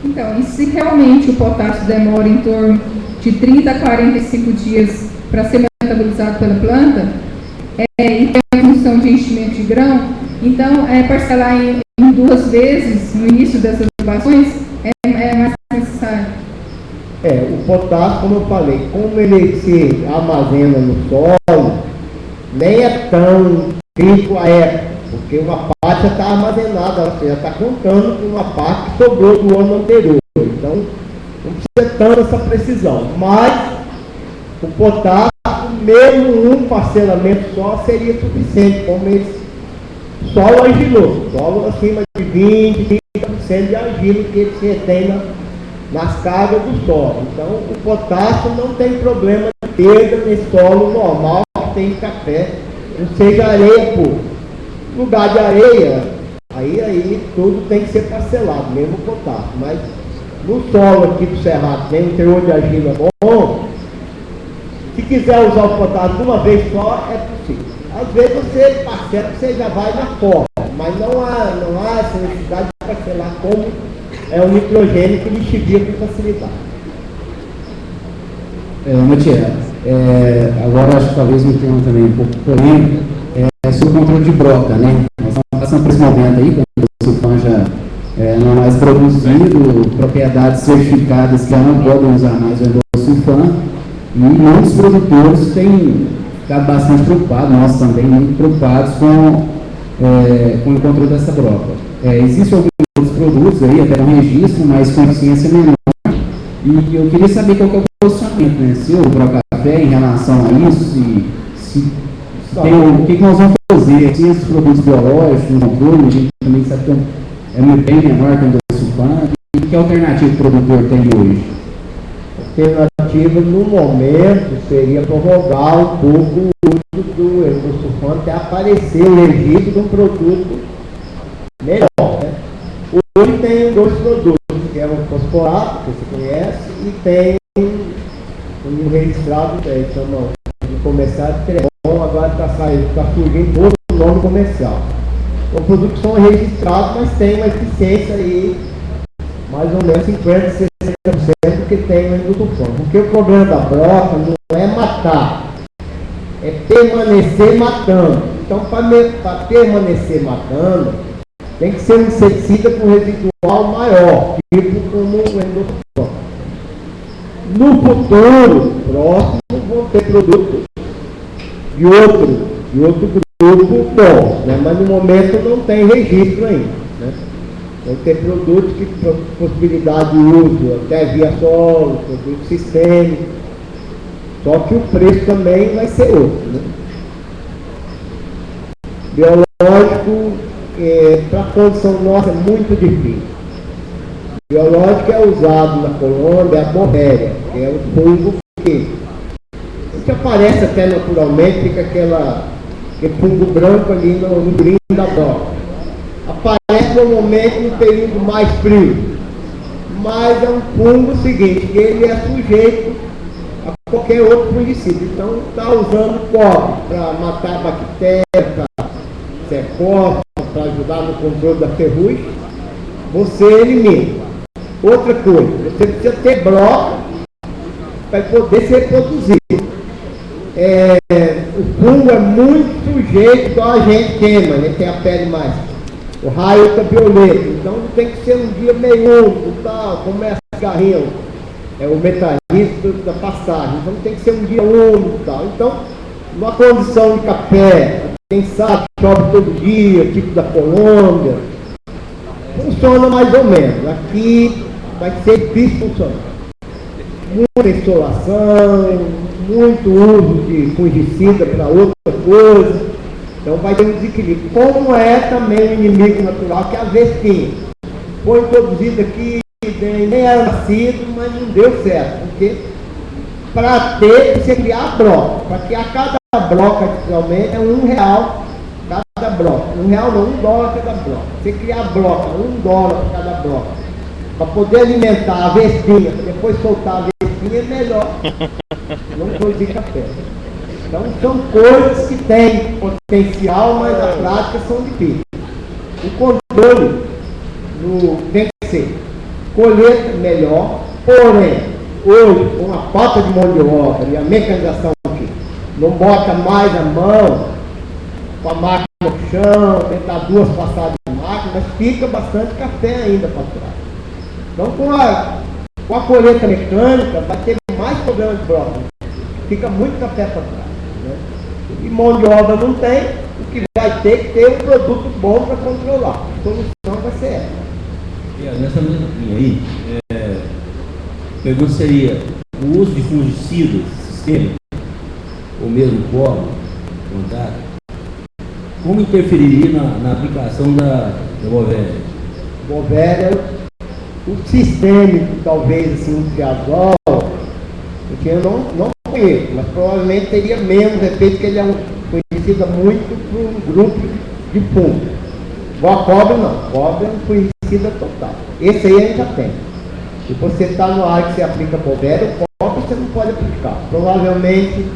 Então, e se realmente o potássio demora em torno de 30 a 45 dias para ser metabolizado pela planta, e tem a função de enchimento de grão, então parcelar em 2 vezes no início dessas adubações é mais necessário. O potássio, como eu falei, como ele se armazena no solo, nem é tão crítico a época, porque uma parte já está armazenada, você já está contando com uma parte que sobrou do ano anterior. Então, não precisa tanto essa precisão. Mas, o potássio, mesmo um parcelamento só, seria suficiente, como esse solo argiloso. Solo acima de 20, 30% de argila que ele se retém nas cargas do solo. Então, o potássio não tem problema de perda nesse solo normal que tem café, não seja areia pura. Lugar de areia, aí tudo tem que ser parcelado, mesmo o potássio. Mas no solo aqui do Cerrado tem um teor de argila bom, se quiser usar o potássio de uma vez só, é possível. Às vezes você parcela, você já vai na forma, mas não há essa necessidade de parcelar como é o nitrogênio que lixigia com facilidade. Matias, agora acho que talvez um tema também um pouco polêmico, sobre o controle de broca, né? Nós estamos passando por esse momento aí, quando o sulfan já não é mais produzido, propriedades certificadas que já não podem usar mais o endosulfan, e muitos produtores têm ficado bastante preocupados, nós também muito preocupados com o controle dessa broca. Existem alguns outros produtos aí, até com registro, mas com eficiência menor, e eu queria saber qual que é o posicionamento, né, seu Procafé em relação a isso, o que nós vamos fazer? Assim, esses produtos biológicos, no controle, a gente também sabe que é bem menor que o endosulfan. E que alternativa o produtor tem hoje? A alternativa, no momento, seria prorrogar um pouco o uso do endosulfan até aparecer o registro de um produto melhor. Né? Hoje tem 2 produtos, que é o fosforato, que você conhece, e tem um registrado, chama de comercial de Trebon, agora está surgindo outro nome comercial. São produtos que são registrados, mas tem uma eficiência aí, mais ou menos 50%, 60% que tem no endosulfan. Porque o problema da broca não é matar, é permanecer matando. Então, para permanecer matando, tem que ser um inseticida com residual maior, tipo como o endosulfan. No futuro próximo, vão ter produtos de outro grupo bom, né? Mas no momento não tem registro ainda. Né? Vão ter produtos que possibilidade de uso até via solo, produto sistêmico, só que o preço também vai ser outro. Né? Biológico, para a condição nossa, é muito difícil. Biológico é usado na Colômbia, a borréria, que é o fungo que aparece até naturalmente, fica aquele fungo branco ali no brilho da broca. Aparece normalmente no período mais frio, mas é um fungo seguinte, que ele é sujeito a qualquer outro fungicida. Então está usando cobre para matar a bactéria, para secófilo, para ajudar no controle da ferrugem, você elimina. Outra coisa, você precisa ter broca para poder ser reproduzido. O fungo é muito sujeito igual a gente queima, ele tem a pele mais. O raio ultravioleta, então tem que ser um dia meio úmido, tal, começa a cigarrinho, o metallismo da passagem, então tem que ser um dia úmido e tal. Então, numa condição de café, quem sabe chove todo dia, tipo da Colômbia, funciona mais ou menos. Aqui vai ser difícil funcionar. Muita insolação, muito uso de fungicida para outra coisa. Então vai ter um desequilíbrio. Como é também o inimigo natural, que é a vestinha. Foi introduzido aqui, nem era nascido, mas não deu certo. Porque para ter, você criar a broca. Para criar cada broca, realmente, é R$1 cada broca. R$1 não, $1 cada broca. Você criar a broca, $1 cada broca. Para poder alimentar a vestinha, depois soltar a vestinha, é melhor. Não produzir café. Então são coisas que têm potencial, mas na prática são difíceis. O controle tem que ser colheita melhor, porém, hoje, com a falta de mão de obra e a mecanização aqui, não bota mais a mão com a máquina no chão, tentar 2 passadas de máquina, mas fica bastante café ainda para trás. Então com a colheita mecânica vai ter mais problema de broca, fica muito café para trás. Né? E mão de obra não tem, o que vai ter que ter um produto bom para controlar. A solução vai ser essa. Nessa mesma linha aí, a pergunta seria: o uso de fungicidas sistêmicos, ou mesmo polo, contato, como interferiria na aplicação da Bovéria? Bovéria, o sistêmico, talvez assim, um triazol, porque eu não conheço, mas provavelmente teria menos efeito, porque ele é um fungicida muito para um grupo de fungo. Igual a cobre não, cobre é um fungicida total. Esse aí a gente já tem. Se você está no ar que você aplica Bovéria, o cobre você não pode aplicar. Provavelmente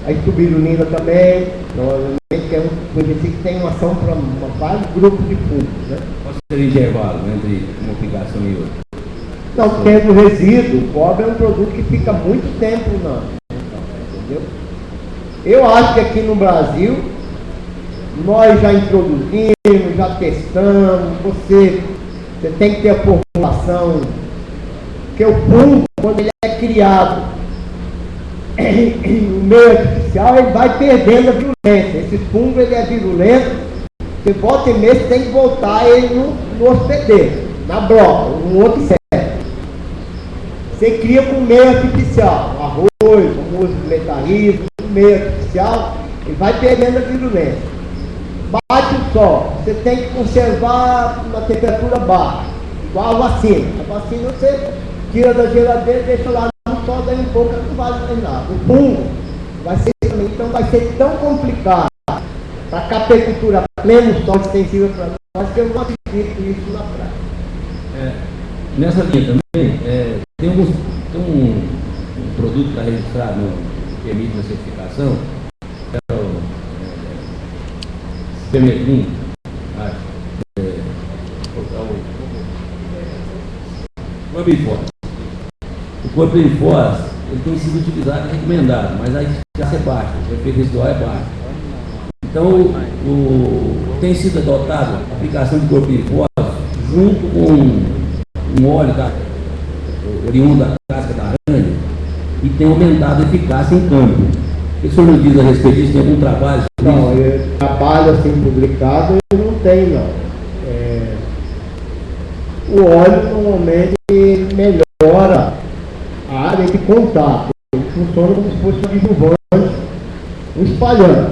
a estubirulina também, provavelmente é um fungicida que tem uma ação para vários grupos de fungos. Né? Qual seria o intervalo entre uma aplicação e outra? Não, tendo resíduo, o cobre é um produto que fica muito tempo entendeu? Eu acho que aqui no Brasil, nós já introduzimos, já testamos, você tem que ter a formulação, porque o fungo, quando ele é criado no meio artificial, ele vai perdendo a virulência. Esse fungo ele é virulento, você volta e meia, você tem que voltar ele no hospedeiro, na broca, no outro inseto. Você cria com meio artificial, arroz, famoso metallismo, meio artificial, ele vai perdendo a virulência. Bate o sol, você tem que conservar na temperatura baixa, igual a vacina. A vacina você tira da geladeira e deixa lá no sol, daí um pouco não vai mais nada. O fungo vai ser também, então vai ser tão complicado para a cafeicultura pleno sol extensiva para nós, que eu não acredito isso na prática. Nessa linha também, tem um produto que está registrado no permite na certificação, que é o Permetrim, acho. O Corbifós. O Corbifós, ele tem sido utilizado e recomendado, mas a eficácia é baixa, o efeito residual é baixo. Então, tem sido adotado a aplicação de Corbifós junto com um óleo oriundo da casca da aranha e tem aumentado a eficácia em campo. O que o senhor nos diz a respeito disso? Tem algum trabalho? Não, trabalho assim publicado eu não tenho, não. O óleo normalmente melhora a área de contato. Ele funciona como se fosse um adjuvante, um espalhante.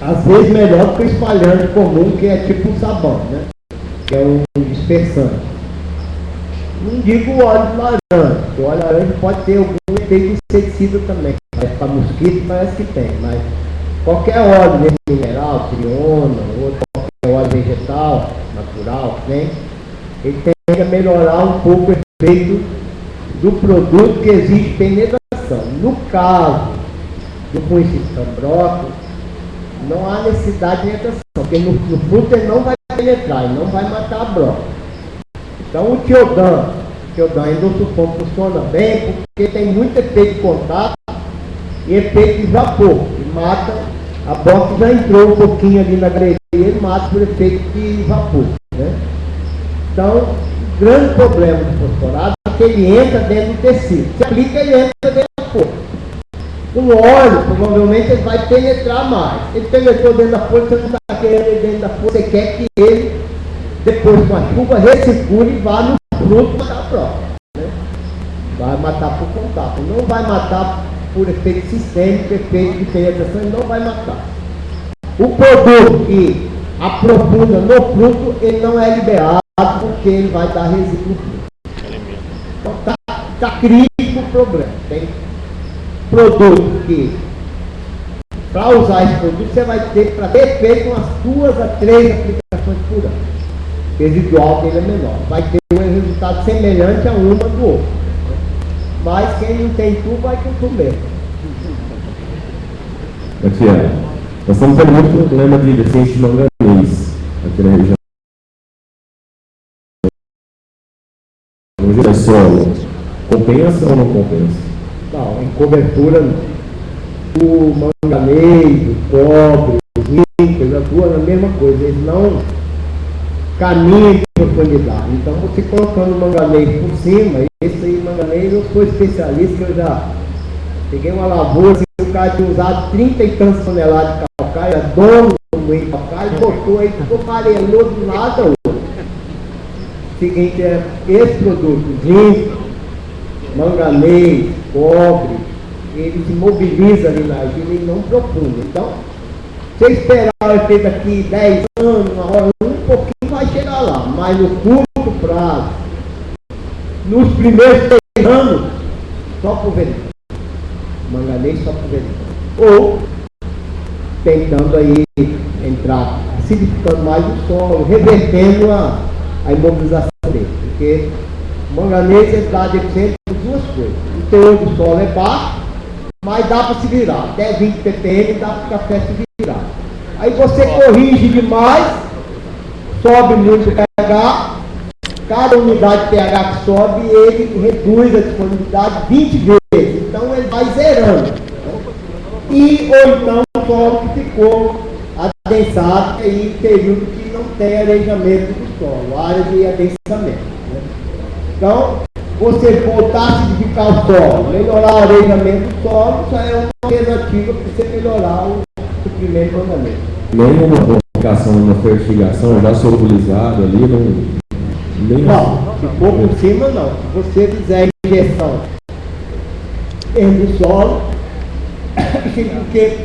Às vezes melhor que o espalhante comum, que é tipo um sabão, né? Que é um dispersante. Não digo o óleo de laranja, porque o óleo de laranja pode ter algum efeito inseticida também. Para mosquito parece que tem, mas qualquer óleo mineral, triona, ou qualquer óleo vegetal, natural, tem, ele tende a melhorar um pouco o efeito do produto que exige penetração. No caso do fungicida broca, não há necessidade de penetração, porque no fruto ele não vai penetrar, ele não vai matar a broca. Então o tiodan, que o endosulfone funciona bem porque tem muito efeito de contato e efeito de vapor, que mata, a bosta já entrou um pouquinho ali na grelha e mata por efeito de vapor, né? Então, o grande problema do fosforado é que ele entra dentro do tecido. Se aplica, ele entra dentro da folha. O óleo, provavelmente, ele vai penetrar mais. Ele penetrou dentro da folha, você não está querendo ele dentro da folha, você quer que ele, depois com a chuva, recircule e vá no fruto matar a própria, né? Vai matar por contato. Não vai matar por efeito sistêmico, efeito de penetração, ele não vai matar. O produto que aprofunda no fruto, ele não é liberado porque ele vai dar resíduo no fruto. Então está crítico o problema. Tem produto que, para usar esse produto, você vai ter, para ter feito umas 2 a 3 aplicações por ano. O residual dele é menor. Vai ter um resultado semelhante a uma do outro. Mas quem não tem tudo, vai com tudo mesmo. Aqui, nós estamos tendo muito problema de deficiência de manganês aqui na região. No solo, compensa ou não compensa? Não, em cobertura, o manganês, o cobre, o zinco, eles atuam na mesma coisa, eles não caminham de profundidade. Então, você colocando o manganês por cima, esse aí, manganês, eu sou especialista, que eu já peguei uma lavoura, o cara tinha usado 30 e tantas toneladas de calcário, era dono do moinho de calcário, botou aí, ficou amarelou de nada a outro. Seguinte, esse produto, zinco, manganês, cobre, ele se mobiliza ali na argila e não profunda. Então, se esperar o efeito daqui 10 anos, uma hora, um pouquinho vai chegar lá, mas no curto prazo, nos primeiros 3 anos, só por veneno. Manganês só por veneno. Ou tentando aí entrar, acidificando mais o solo, revertendo a imobilização dele. Porque o manganês está deficiente por 2 coisas. O teor do solo é baixo, mas dá para se virar. Até 20 ppm dá para o café se virar. Aí você corrige demais, sobe muito o pH, cada unidade de pH que sobe, ele reduz a disponibilidade 20 vezes. Então ele vai zerando. E, ou então o solo que ficou adensado, em período que não tem arejamento do solo, área de adensamento, né? Então, você voltar a acidificar o solo, melhorar o arejamento do solo, já é uma alternativa para você melhorar o suprimento do manganês. Nem uma aplicação, uma fertigação já solubilizada ali, não, se for por cima, não. Se você fizer injeção dentro do solo, porque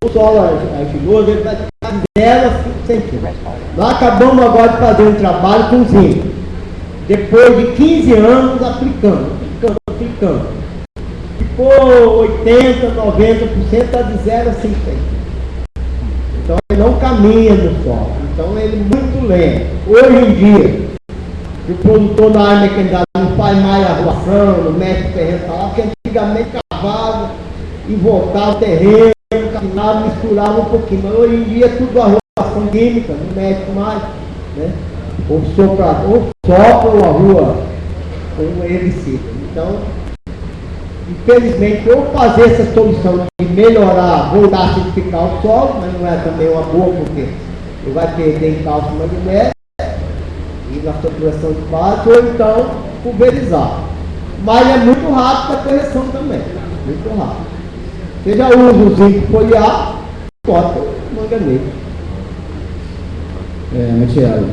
no solo argiloso ele vai ficar 0 a 5 centímetros. Nós acabamos agora de fazer um trabalho com zinco. Depois de 15 anos aplicando. Ficou 80, 90%, está de 0 a 5 centímetros. Então ele não caminha no solo. Então ele é muito lento. Hoje em dia, o produtor na área mecanizada não faz mais arruação, não mexe o terreno para lá, porque antigamente cavava e voltava o terreno, caminhava, misturava um pouquinho. Mas hoje em dia é tudo arruação química, não mexe mais, né? Ou sopra ou arrua com herbicida. Então, infelizmente, eu fazer essa solução de melhorar, voltar a acidificar o solo, mas não é também uma boa, porque ele vai perder em cálcio e magnésio, e na saturação de base, ou então pulverizar. Mas é muito rápido a correção também, muito rápido. Você já usa o zinco foliar, corta o manganês. Matiello,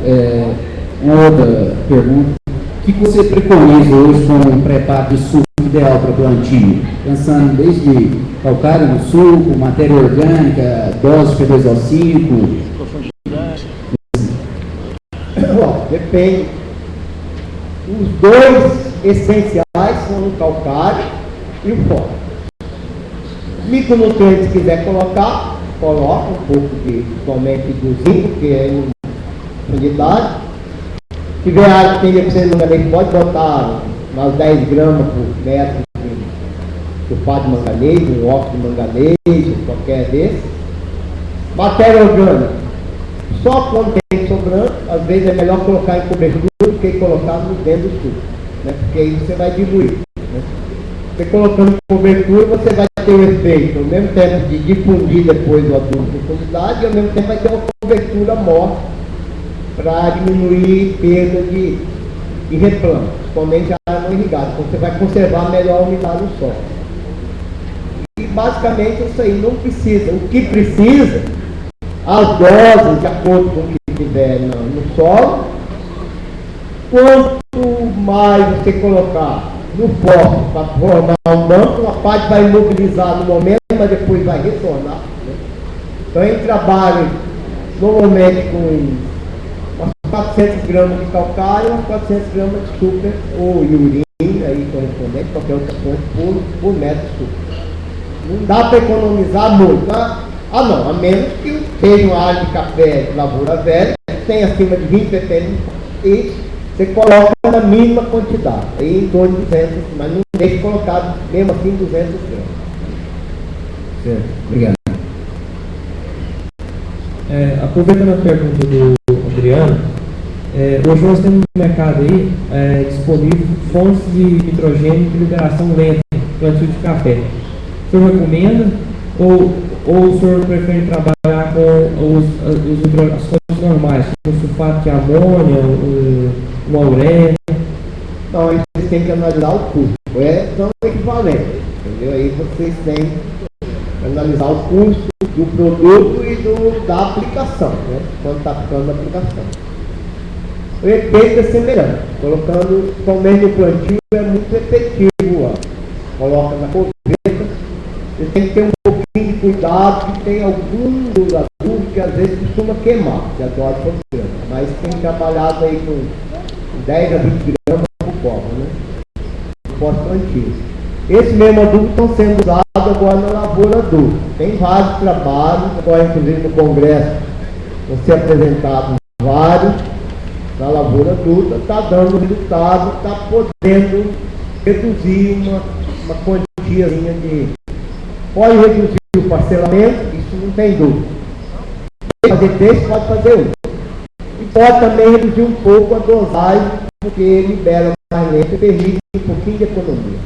uma outra pergunta. O que você preconiza hoje como um preparo de suco ideal para plantio? Pensando desde calcário no suco, matéria orgânica, dose de P2O5. Bom, depende. Os 2 essenciais são o calcário e o fósforo. Micronutrientes, se quiser colocar, coloca um pouco somente do zinco, que é em unidade. Se tiver área que tem deficiência de manganês, pode botar umas 10 gramas por metro de sulfato de manganês, um óxido de manganês, qualquer desses. Matéria orgânica, só quando tem sobrando, às vezes é melhor colocar em cobertura do que colocar no dentro do suco. né? Porque aí você vai diluir. Né? Você colocando cobertura, você vai ter o efeito, ao mesmo tempo de difundir depois o adubo em profundidade, e ao mesmo tempo vai ter uma cobertura maior para diminuir perda de replano, principalmente a área não irrigada. Então você vai conservar melhor a umidade no solo. E basicamente isso aí não precisa. O que precisa, as doses de acordo com o que tiver no solo, quanto mais você colocar no fósforo para formar um banco, uma parte vai imobilizar no momento, mas depois vai retornar. Né? Então ele trabalha normalmente com 400 gramas de calcário, 400 gramas de açúcar ou urina, aí correspondente, qualquer outra coisa, por metro de açúcar. Não dá para economizar muito. Não, a menos que seja uma área de café de lavoura velha, tem acima de 20 ppm, e você coloca na mínima quantidade, aí em torno de 200, mas não deixe colocar mesmo assim 200 gramas. Certo, obrigado. Aproveitando a pergunta do Adriano, hoje nós temos no mercado aí disponível fontes de nitrogênio de liberação lenta para plantio de café. O senhor recomenda ou o senhor prefere trabalhar com as fontes normais, como sulfato de amônia, uma ureia? Então, aí vocês têm que analisar o custo. São equivalentes, entendeu? Aí vocês têm que analisar o custo do produto e da aplicação, né? Quando está ficando a aplicação. O efeito é semelhante. Colocando somente no plantio é muito efetivo. Coloca na coveta. Você tem que ter um pouquinho de cuidado, que tem algum dos adubos que às vezes costuma queimar, que é a dose constante. Mas tem trabalhado aí com 10 a 20 gramas por copo, né? Pós-plantio. Esse mesmo adubo estão sendo usados agora na lavoura adulta. Tem vários trabalhos, agora inclusive no congresso vão ser apresentados vários na lavoura adulta, está dando resultado, está podendo reduzir uma quantiazinha de... Pode reduzir o parcelamento, isso não tem dúvida. Fazer 3, pode fazer 1. E pode também reduzir um pouco a dosagem, porque libera mais lento e permite um pouquinho de economia.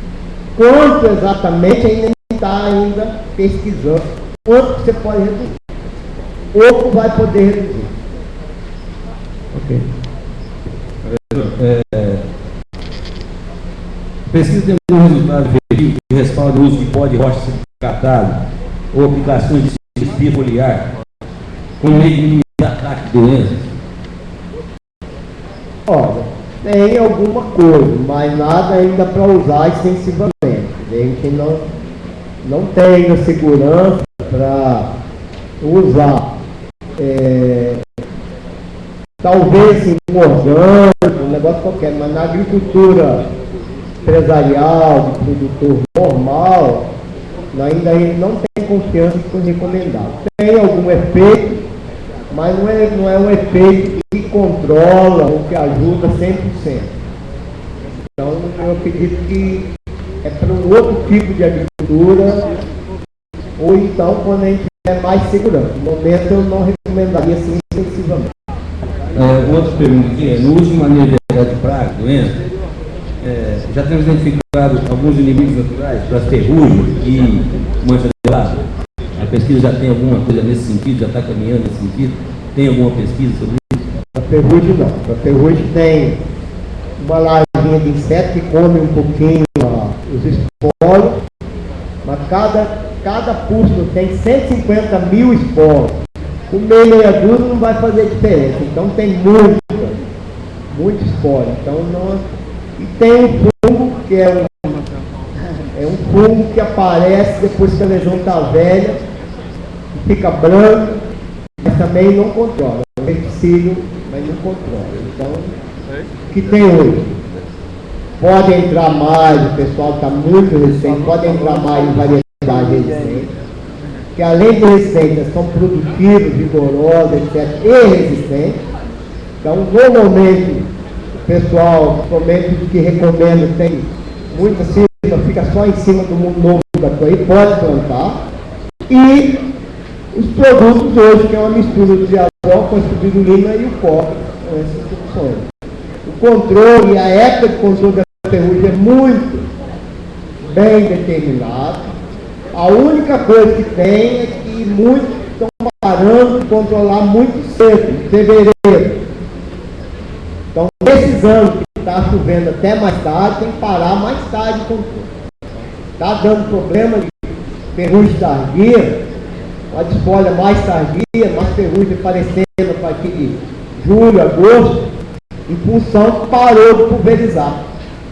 Quanto exatamente ainda está pesquisando, quanto você pode reduzir. Pouco vai poder reduzir. Ok. Pesquisa tem algum resultado verídico que respalda o uso de pó de rocha certificado ou aplicações de espia foliar com meio de minimizar ataque de doenças? Olha, tem alguma coisa, mas nada ainda para usar extensivamente. A gente não tem a segurança para usar. Talvez assim, um orgânico, um negócio qualquer, mas na agricultura empresarial, de produtor normal, ainda não tem confiança que foi recomendado. Tem algum efeito, mas não é um efeito que controla ou que ajuda 100%. Então, eu acredito que é para um outro tipo de agricultura, ou então quando a gente tiver mais segurança. No momento, eu não recomendaria assim extensivamente. Outra pergunta aqui no uso de manejo de praga, doença, já temos identificado alguns inimigos naturais para as ferrugens e mancha de lado. A pesquisa já tem alguma coisa nesse sentido, já está caminhando nesse sentido? Tem alguma pesquisa sobre isso? A ferrugem não. A ferrugem tem uma larvinha de inseto que come um pouquinho os esporos, mas cada pústulo tem 150 mil esporos. O meia duro não vai fazer diferença, então tem muito esporo. Então e tem um fungo que é um fungo que aparece depois que a lesão está velha, fica branco, mas também não controla. É um herbicídio, mas não controla. Então, o que tem hoje? Pode entrar mais, o pessoal está muito resistente, pode entrar mais em variedade resistente, que além de resistentes, são produtivos, vigorosos, etc., e resistentes. Então, normalmente, o pessoal, principalmente os que recomendam, tem muita cifra, fica só em cima do mundo novo da coisa, pode plantar. E os produtos hoje, que é uma mistura de azol com a espirulina e o cobre, são essas opções. O controle, a época de controle da ferrugem é muito bem determinado. A única coisa que tem é que muitos estão parando de controlar muito cedo, em fevereiro. Então, nesses anos que está chovendo até mais tarde, tem que parar mais tarde com tudo. Está dando problema de ferrugem tardia, uma desfolha mais tardia, mais ferrugem aparecendo a partir de julho, agosto, em função que parou de pulverizar.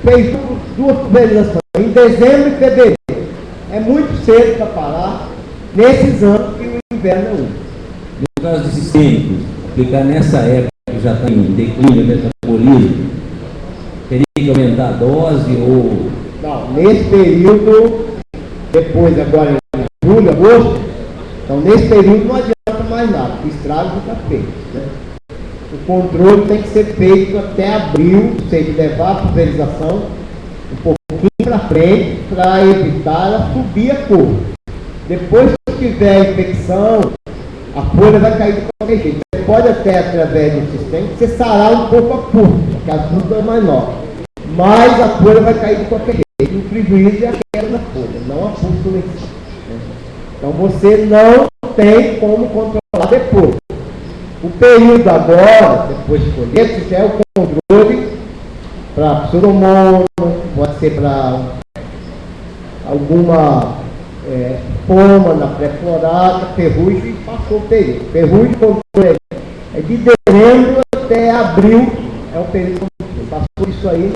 Fez duas pulverizações, em dezembro e fevereiro. É muito cedo para parar, nesses anos que o inverno é úmido. No caso de sistêmicos, aplicar nessa época que já está em declínio, metabolismo, teria que aumentar a dose ou... Não, nesse período, depois agora em julho, agosto, então nesse período não adianta mais nada, o estrago já está feito. Né? O controle tem que ser feito até abril, ou seja, levar a pulverização um pouquinho para frente para evitar ela subir a cor. Depois que tiver infecção, a folha vai cair de qualquer jeito. Você pode até, através do sistema, você sarar um pouco a curva, porque a fruta é mais nova. Mas a folha vai cair de qualquer jeito. O prejuízo é a queda da folha, não a pústula em si. Então você não tem como controlar depois. O período agora, depois de colher, se tiver o controle para pseudomonas, pode ser para alguma poma na pré-florada, ferrugem, passou o período. Ferrugem controle é de dezembro até abril, é o período controle. Passou isso aí,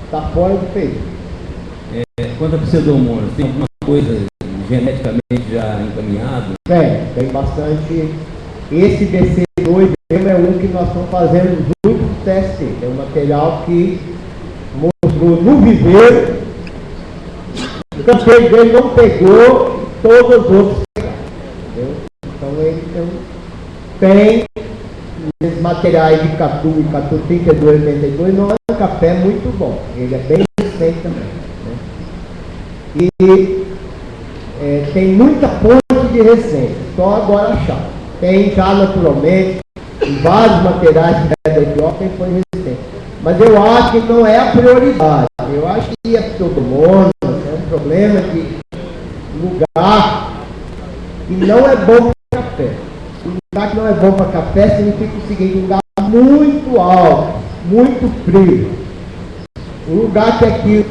está fora do período. Quanto a pseudomonas, tem alguma coisa geneticamente já encaminhada? Tem bastante. Esse DC2 é um que nós estamos fazendo os últimos testes. É um material que mostrou no viveiro. O campeão dele não pegou, todos os outros pegaram. Entendeu? Então ele tem esses materiais de Catu e Catu 3282, não é um café muito bom. Ele é bem resistente também. Né? E tem muita fonte de resistência, só agora achar. Tem já naturalmente, em vários materiais de pedra tem fonte resistente. Mas eu acho que não é a prioridade. Eu acho que a pseudomonas é um problema de lugar que não é bom para café. Um lugar que não é bom para café significa o seguinte: um lugar muito alto, muito frio. Um lugar que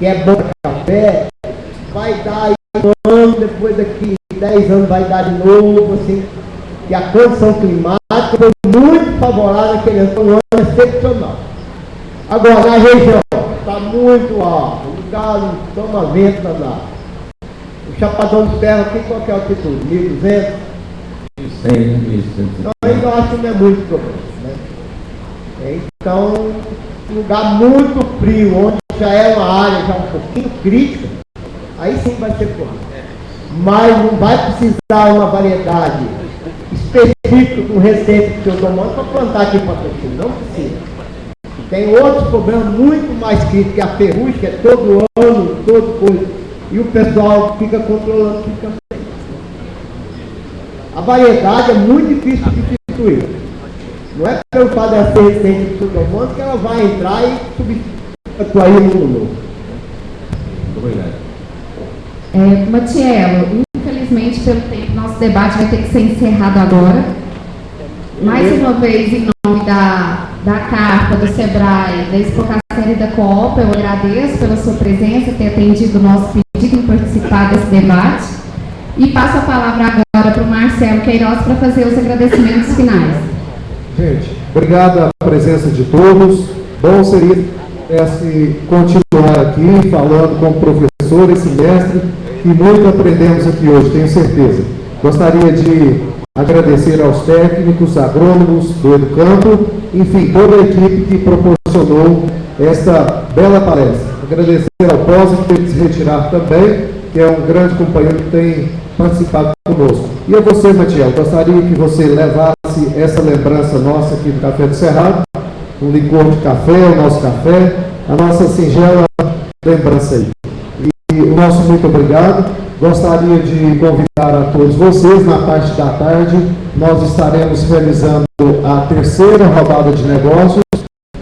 é bom para café vai dar aí um ano, depois daqui 10 anos vai dar de novo, assim, que a condição climática foi muito favorável naquele ano, foi um ano excepcional. Agora, na região, está muito alto, o lugar não toma vento nada. O Chapadão do Ferro aqui, qual que é a altitude? 1.200? Então, eu acho que não é muito problema. Né? Então, um lugar muito frio, onde já é uma área já um pouquinho crítica, aí sim vai ser problema. Mas não vai precisar uma variedade específica com resistência de pseudomonas para plantar aqui para Tocantins, não precisa. Tem outros problemas muito mais críticos, que a ferrugem, que é todo ano, todo coisa, e o pessoal fica controlando, fica sem. A variedade é muito difícil de substituir. Não é pelo fato de ser resistente de pseudomonas que ela vai entrar e substituir aí no novo. Obrigado. Matiello, infelizmente, pelo tempo, nosso debate vai ter que ser encerrado agora. Mais uma vez, em nome da CARPA, do SEBRAE, da Expocacera e da Coop, eu agradeço pela sua presença, ter atendido o nosso pedido em participar desse debate. E passo a palavra agora para o Marcelo Queiroz para fazer os agradecimentos finais. Gente, obrigado à presença de todos. Bom seria continuar aqui falando com o professor, esse mestre, e muito aprendemos aqui hoje, tenho certeza. Gostaria de agradecer aos técnicos, agrônomos do Educampo, enfim, toda a equipe que proporcionou esta bela palestra. Agradecer ao Posa, que teve que se retirar também, que é um grande companheiro que tem participado conosco. E a você, Matiel, gostaria que você levasse essa lembrança nossa aqui do Café do Cerrado, um licor de café, o nosso café, a nossa singela lembrança aí. E o nosso muito obrigado. Gostaria de convidar a todos vocês, na parte da tarde, nós estaremos realizando a terceira rodada de negócios,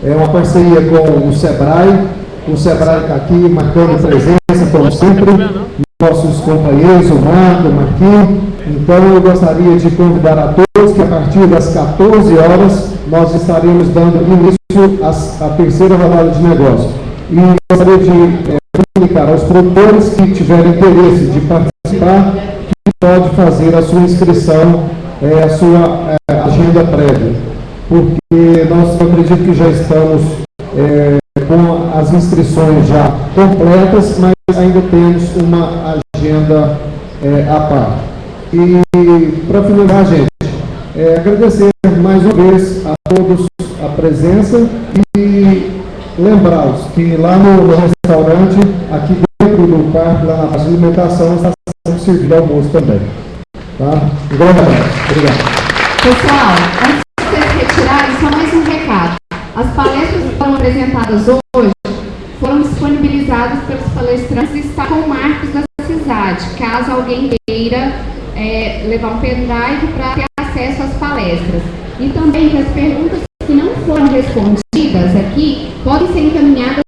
É uma parceria com o Sebrae está aqui marcando presença, como sempre, nossos companheiros, o Marco, o Marquinhos. Então, eu gostaria de convidar a todos que a partir das 14 horas nós estaremos dando início à terceira rodada de negócio. E gostaria de comunicar aos produtores que tiverem interesse de participar, que pode fazer a sua inscrição, a sua agenda prévia, porque nós acredito que já estamos com as inscrições já completas, mas ainda temos uma agenda à parte. E para finalizar, gente, agradecer mais uma vez a todos a presença e lembrá-los que lá no restaurante, aqui dentro do parque, lá na parte de alimentação, está sendo servido almoço também. Tá? Um grande abraço. Obrigado. Pessoal, antes de vocês retirarem, só mais um recado. As palestras que foram apresentadas hoje foram disponibilizadas pelos palestrantes e estão com marcos da cidade, caso alguém queira levar um pendrive para ter acesso às palestras. E também que as perguntas que não foram respondidas aqui podem ser encaminhadas